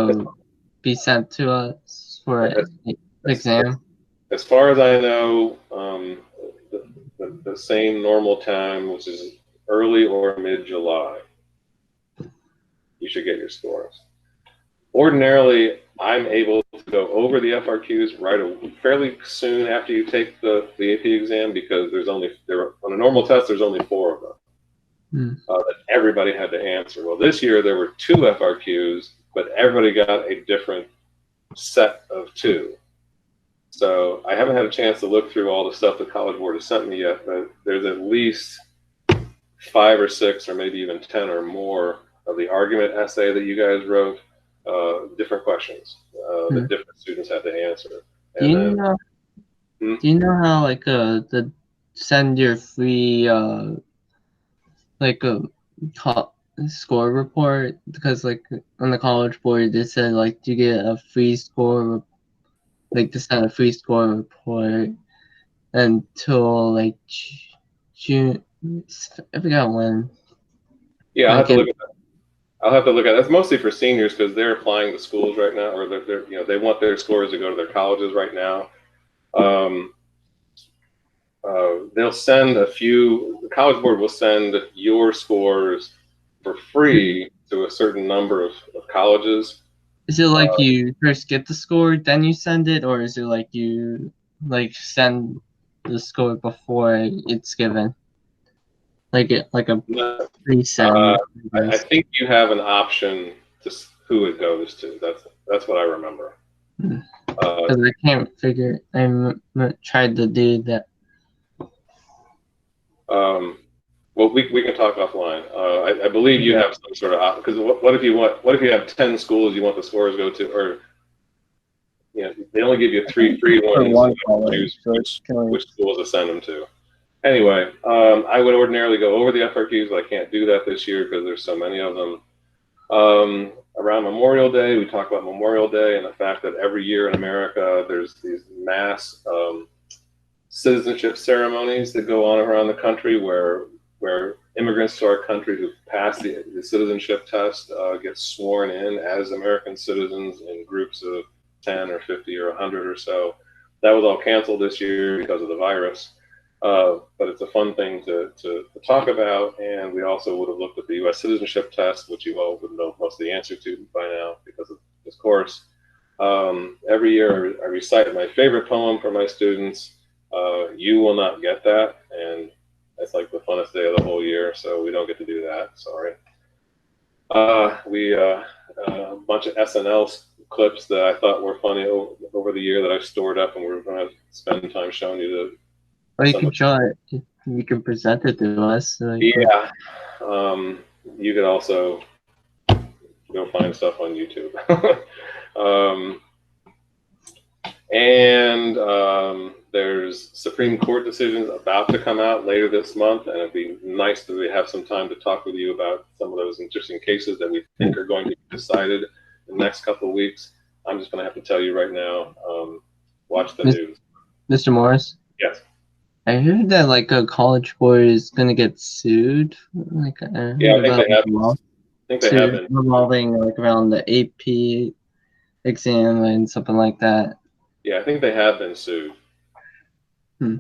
be sent to us for an exam? As far as I know, the same normal time, which is early or mid-July, you should get your scores. Ordinarily, I'm able to go over the FRQs fairly soon after you take the AP exam, because on a normal test, there's only 4 of them that everybody had to answer. Well, this year there were 2 FRQs, but everybody got a different set of 2. So I haven't had a chance to look through all the stuff the College Board has sent me yet, but there's at least 5 or 6 or maybe even 10 or more of the argument essay that you guys wrote, different questions that different students had to answer. Do you know how, like, the send your free like a score report? Because, like, on the College Board they said, like, you get a free score, like, to send a free score report until, like, June. I forgot when. Yeah, I'll have to look at that. I'll have to look at it. That's mostly for seniors because they're applying to schools right now, or they want their scores to go to their colleges right now. They'll send the College Board will send your scores for free to a certain number of colleges. Is it like you first get the score, then you send it, or is it like you send the score before it's given? Like a pre-send. I think you have an option to who it goes to. That's what I remember. Because I can't figure. I tried to do that. Well, we can talk offline. I believe you have some sort of, because what if you have 10 schools you want the scores to go to, or they only give you 3 free ones. Choose which schools to send them to. Anyway, I would ordinarily go over the FRQs, but I can't do that this year because there's so many of them. Around Memorial Day, we talk about Memorial Day and the fact that every year in America there's these mass citizenship ceremonies that go on around the country where immigrants to our country who pass the citizenship test get sworn in as American citizens in groups of 10 or 50 or 100 or so. That was all canceled this year because of the virus. But it's a fun thing to talk about, and we also would have looked at the U.S. citizenship test, which you all would know most of the answer to by now because of this course. Every year I recite my favorite poem for my students. You will not get that, and that's like the funnest day of the whole year, so we don't get to do that. Sorry. A bunch of SNL clips that I thought were funny over the year that I stored up, and we're going to spend time showing you the. Or you can show it. You can present it to us. Yeah. You could also go find stuff on YouTube. And there's Supreme Court decisions about to come out later this month, and it'd be nice that we have some time to talk with you about some of those interesting cases that we think are going to be decided in the next couple of weeks. I'm just going to have to tell you right now, watch the news. Mr. Morris? Yes. I heard that like a college board is going to get sued. Like, yeah, I think they have. I think they have been revolving like around the AP exam and something like that. Yeah, I think they have been sued. You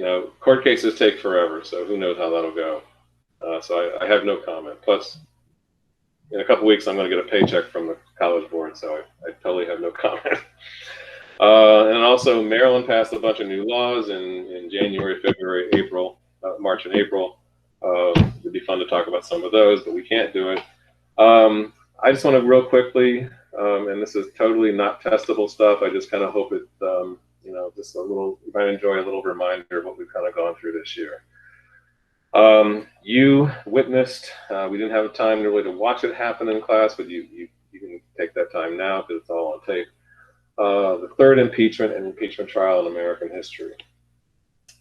know, court cases take forever, so who knows how that'll go. So I have no comment. Plus, in a couple weeks, I'm going to get a paycheck from the college board, so I totally have no comment. And also, Maryland passed a bunch of new laws in January, February, April, March and April. It'd be fun to talk about some of those, but we can't do it. I just want to real quickly, and this is totally not testable stuff. I just kind of hope it, you know, just a little, you might enjoy a little reminder of what we've kind of gone through this year. You witnessed, we didn't have time really to watch it happen in class, but you can take that time now because it's all on tape. The third impeachment and impeachment trial in American history.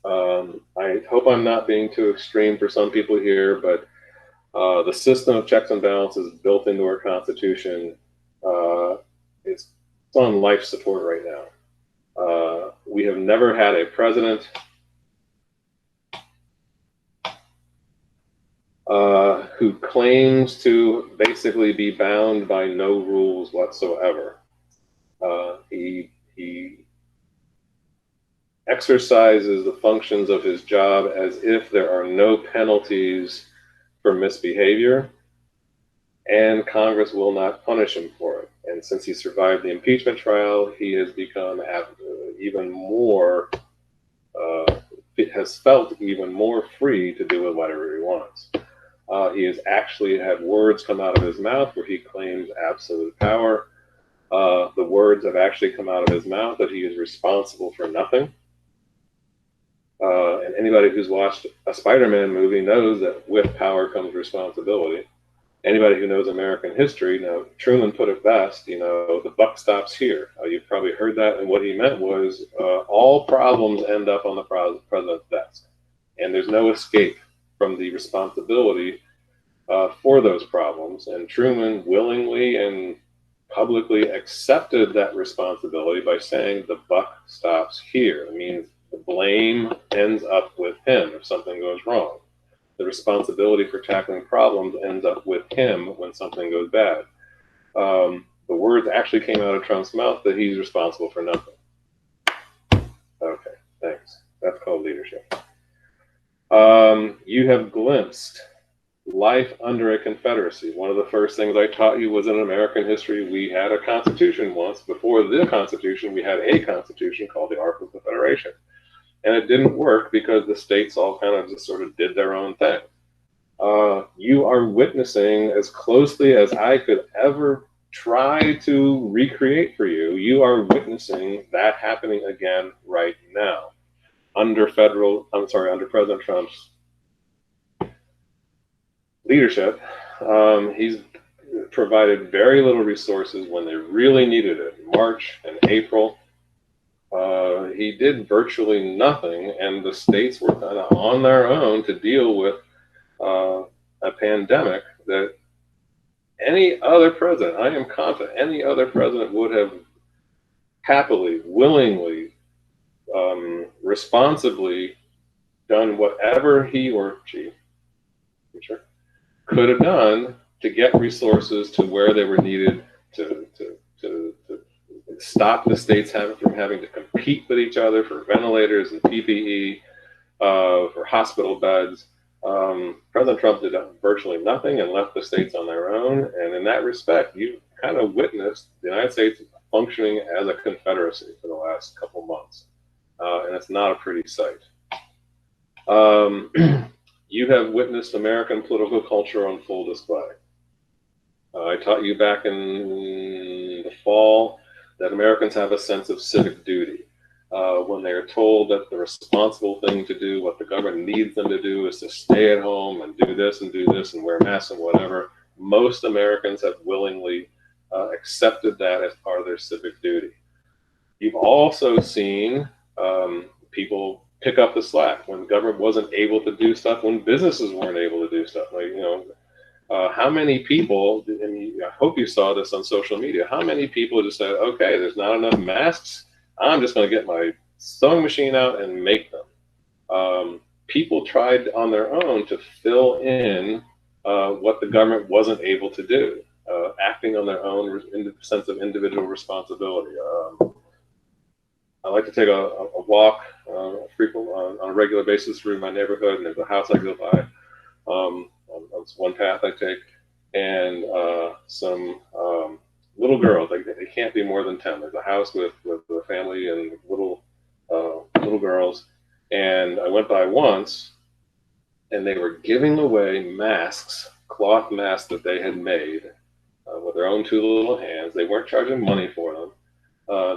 I hope I'm not being too extreme for some people here, but the system of checks and balances built into our Constitution is on life support right now. We have never had a president who claims to basically be bound by no rules whatsoever. He exercises the functions of his job as if there are no penalties for misbehavior, and Congress will not punish him for it. And since he survived the impeachment trial, he has become even more, has felt even more free to do whatever he wants. He has actually had words come out of his mouth where he claims absolute power. The words have actually come out of his mouth that he is responsible for nothing. And anybody who's watched a Spider-Man movie knows that with power comes responsibility. Anybody who knows American history, Truman put it best, the buck stops here. You've probably heard that, and what he meant was all problems end up on the president's desk, and there's no escape from the responsibility for those problems. And Truman willingly and publicly accepted that responsibility by saying the buck stops here. It means the blame ends up with him if something goes wrong. The responsibility for tackling problems ends up with him when something goes bad. The words actually came out of Trump's mouth that he's responsible for nothing. Okay, thanks. That's called leadership. You have glimpsed life under a confederacy. One of the first things I taught you was in American history, we had a constitution once. Before the constitution, we had a constitution called the Ark of the Federation. And it didn't work because the states all kind of just sort of did their own thing. You are witnessing, as closely as I could ever try to recreate for you, you are witnessing that happening again right now. Under President Trump's leadership, he's provided very little resources when they really needed it. March and April, he did virtually nothing, and the states were kind of on their own to deal with a pandemic that any other president, I am confident, any other president would have happily, willingly, responsibly done whatever he or she could have done to get resources to where they were needed to stop the states from having to compete with each other for ventilators and PPE, for hospital beds. President Trump did virtually nothing and left the states on their own. And in that respect, you kind of witnessed the United States functioning as a confederacy for the last couple months. And it's not a pretty sight. You have witnessed American political culture on full display. I taught you back in the fall that Americans have a sense of civic duty. When they are told that the responsible thing to do, what the government needs them to do, is to stay at home and do this and wear masks and whatever, most Americans have willingly accepted that as part of their civic duty. You've also seen people pick up the slack when the government wasn't able to do stuff, when businesses weren't able to do stuff. Like, you know, how many people, and I hope you saw this on social media, how many people just said, okay, there's not enough masks, I'm just going to get my sewing machine out and make them. People tried on their own to fill in what the government wasn't able to do, acting on their own sense of individual responsibility. I like to take a walk frequent on a regular basis through my neighborhood, and there's a house I go by. That's one path I take, and some little girls. They can't be more than 10. There's a house with a family and little girls, and I went by once, and they were giving away masks, cloth masks that they had made with their own two little hands. They weren't charging money for them.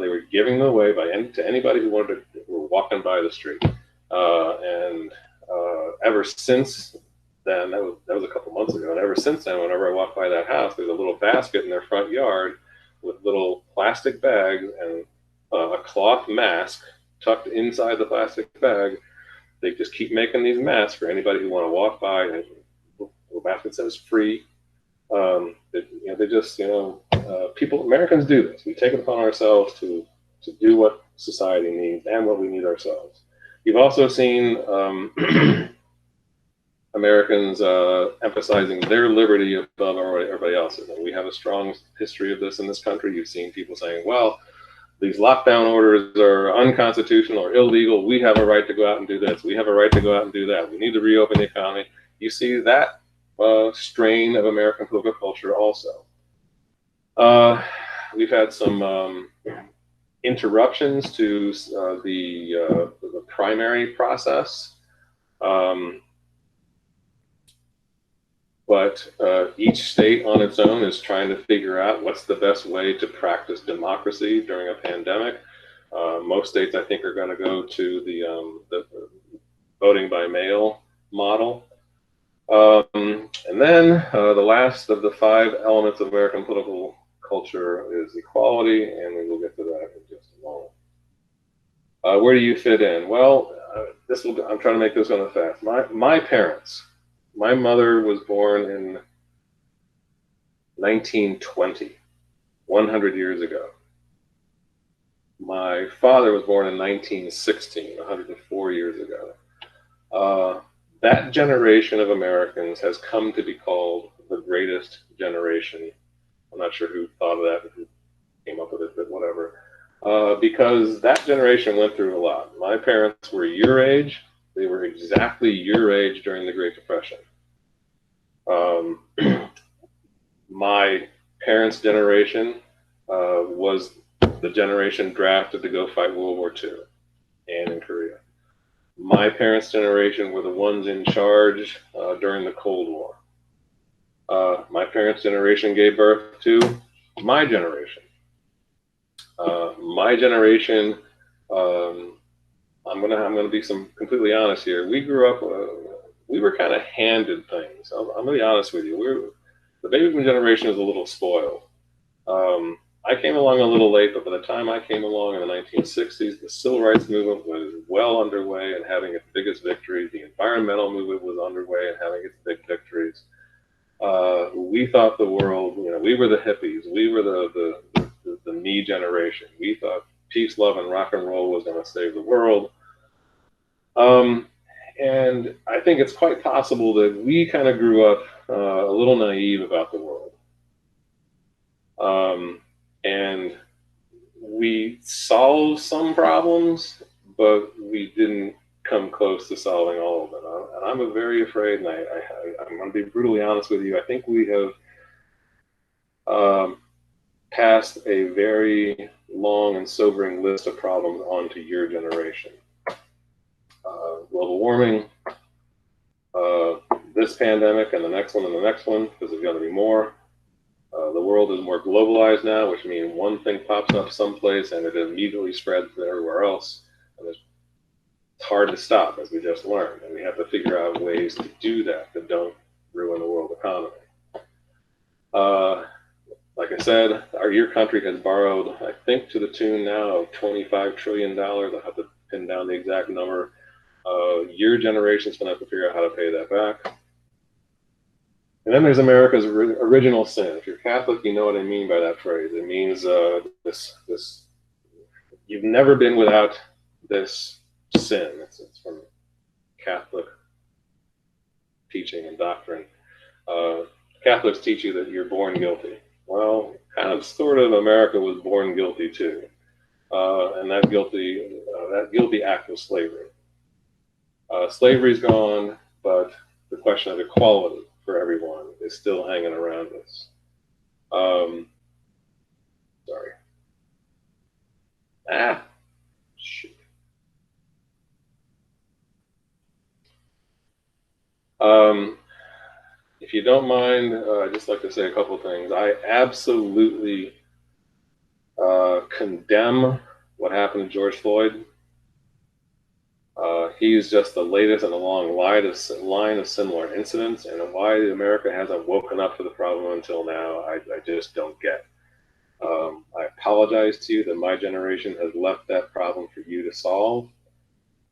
They were giving them away to anybody who wanted to, who were walking by the street. And ever since then, that was a couple months ago, and ever since then, whenever I walk by that house, there's a little basket in their front yard with little plastic bags and a cloth mask tucked inside the plastic bag. They just keep making these masks for anybody who want to walk by, and the basket says free. They just, Americans do this. We take it upon ourselves to do what society needs and what we need ourselves. You've also seen Americans emphasizing their liberty above everybody else's. And we have a strong history of this in this country. You've seen people saying, well, these lockdown orders are unconstitutional or illegal. We have a right to go out and do this. We have a right to go out and do that. We need to reopen the economy. You see that strain of American political culture also. We've had some interruptions to the primary process, but each state on its own is trying to figure out what's the best way to practice democracy during a pandemic. Most states, I think, are going to go to the voting by mail model. And then the last of the 5 elements of American political culture is equality, and we will get to that in just a moment. Where do you fit in? Well, I'm trying to make this one fast. My parents, my mother was born in 1920, 100 years ago. My father was born in 1916, 104 years ago. That generation of Americans has come to be called the greatest generation. I'm not sure who thought of that, who came up with it, but whatever. Because that generation went through a lot. My parents were your age. They were exactly your age during the Great Depression. My parents' generation was the generation drafted to go fight World War II and in Korea. My parents' generation were the ones in charge during the Cold War. My parents' generation gave birth to my generation. My generation, I'm gonna be completely honest here. We grew up, we were kind of handed things. I'm gonna be honest with you. The baby boom generation is a little spoiled. I came along a little late, but by the time I came along in the 1960s, the civil rights movement was well underway and having its biggest victories. The environmental movement was underway and having its big victories. We thought the world, we were the hippies. We were the me generation. We thought peace, love, and rock and roll was going to save the world. And I think it's quite possible that we kind of grew up a little naive about the world. And we solved some problems, but we didn't come close to solving all of them. And I'm very afraid, and I'm going to be brutally honest with you, I think we have passed a very long and sobering list of problems onto your generation. Global warming, this pandemic, and the next one, because there's going to be more. The world is more globalized now, which means one thing pops up someplace and it immediately spreads everywhere else. And it's hard to stop, as we just learned. And we have to figure out ways to do that don't ruin the world economy. Like I said, your country has borrowed, I think, to the tune now of $25 trillion. I'll have to pin down the exact number. Your generation's going to have to figure out how to pay that back. And then there's America's original sin. If you're Catholic, you know what I mean by that phrase. It means this. You've never been without this sin. It's from Catholic teaching and doctrine. Catholics teach you that you're born guilty. Well, kind of, sort of, America was born guilty too, and that guilty act was slavery. Slavery's gone, but the question of equality for everyone is still hanging around us. Sorry. Shoot. If you don't mind, I'd just like to say a couple things. I absolutely condemn what happened to George Floyd. He's just the latest in a long line of similar incidents, and why America hasn't woken up to the problem until now, I just don't get. I apologize to you that my generation has left that problem for you to solve.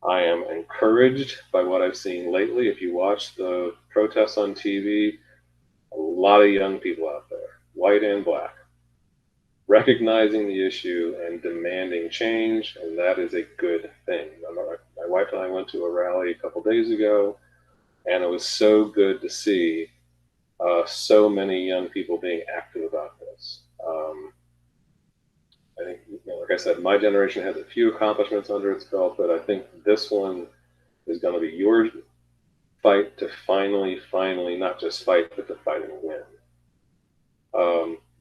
I am encouraged by what I've seen lately. If you watch the protests on TV, a lot of young people out there, white and black, recognizing the issue and demanding change, and that is a good thing. My wife and I went to a rally a couple days ago, and it was so good to see so many young people being active about this. I think, like I said, my generation has a few accomplishments under its belt, but I think this one is going to be your fight to finally, not just fight, but to fight and win.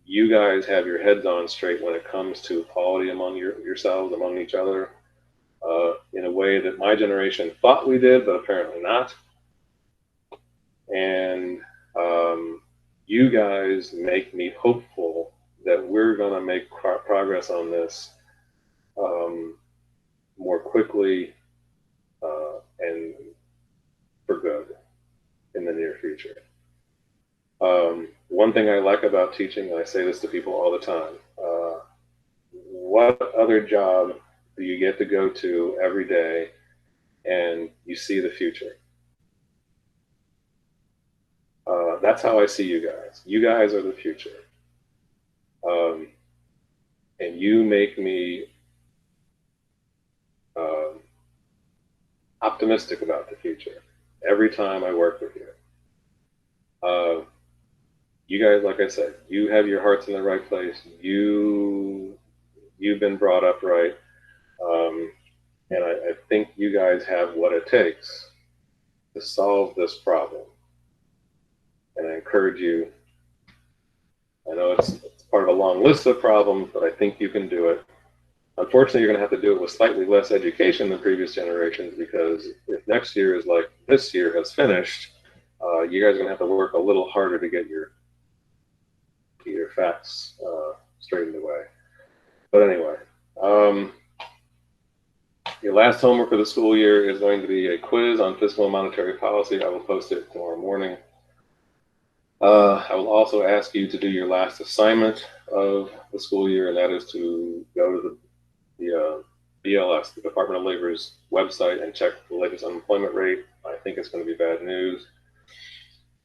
You guys have your heads on straight when it comes to equality among yourselves, among each other, in a way that my generation thought we did, but apparently not. And you guys make me hopeful that we're going to make progress on this more quickly and for good in the near future. One thing I like about teaching, and I say this to people all the time, what other job do you get to go to every day and you see the future? That's how I see you guys. You guys are the future. And you make me optimistic about the future every time I work with you. You guys, like I said, you have your hearts in the right place. You've been brought up right. And I think you guys have what it takes to solve this problem. And I encourage you. I know it's part of a long list of problems, but I think you can do it. Unfortunately, you're going to have to do it with slightly less education than previous generations, because if next year is like this year has finished, you guys are going to have to work a little harder to get your facts straightened away. But anyway, your last homework for the school year is going to be a quiz on fiscal and monetary policy. I will post it tomorrow morning. I will also ask you to do your last assignment of the school year, and that is to go to the BLS, the Department of Labor's website, and check the latest unemployment rate. I think it's going to be bad news.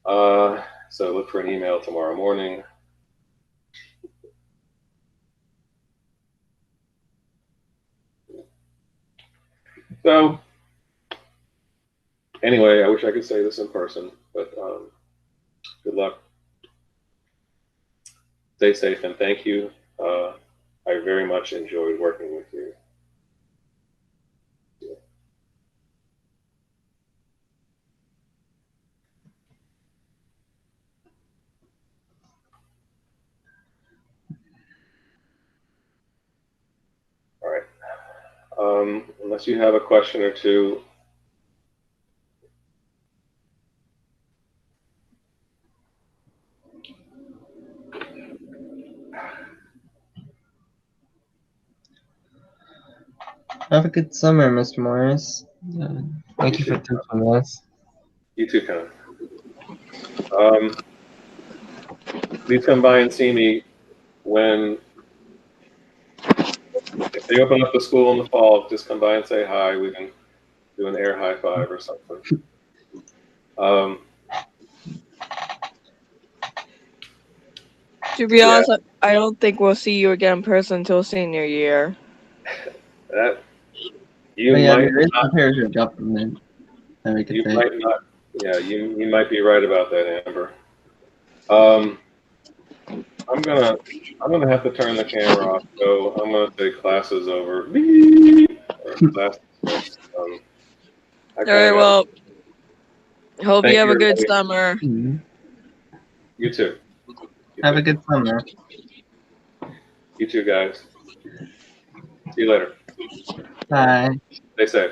So look for an email tomorrow morning. So anyway, I wish I could say this in person, but good luck. Stay safe, and thank you. I very much enjoyed working with you. All right. Unless you have a question or two. Have a good summer, Mr. Morris. Thank you for teaching us. You too, Con. Please come by and see me when if they open up the school in the fall, just come by and say hi. We can do an air high five or something. To be honest, I don't think we'll see you again in person until senior year. That you But yeah, might there is not. the pairs of government that we could You say. might not. Yeah, you might be right about that, Amber. I'm gonna have to turn the camera off. So I'm gonna say class is over. Or class dismissed. All right, well, hope Thank you have you, a good everybody. summer. Mm-hmm. You too. Have a good summer. You too, guys. See you later. Bye. Stay safe.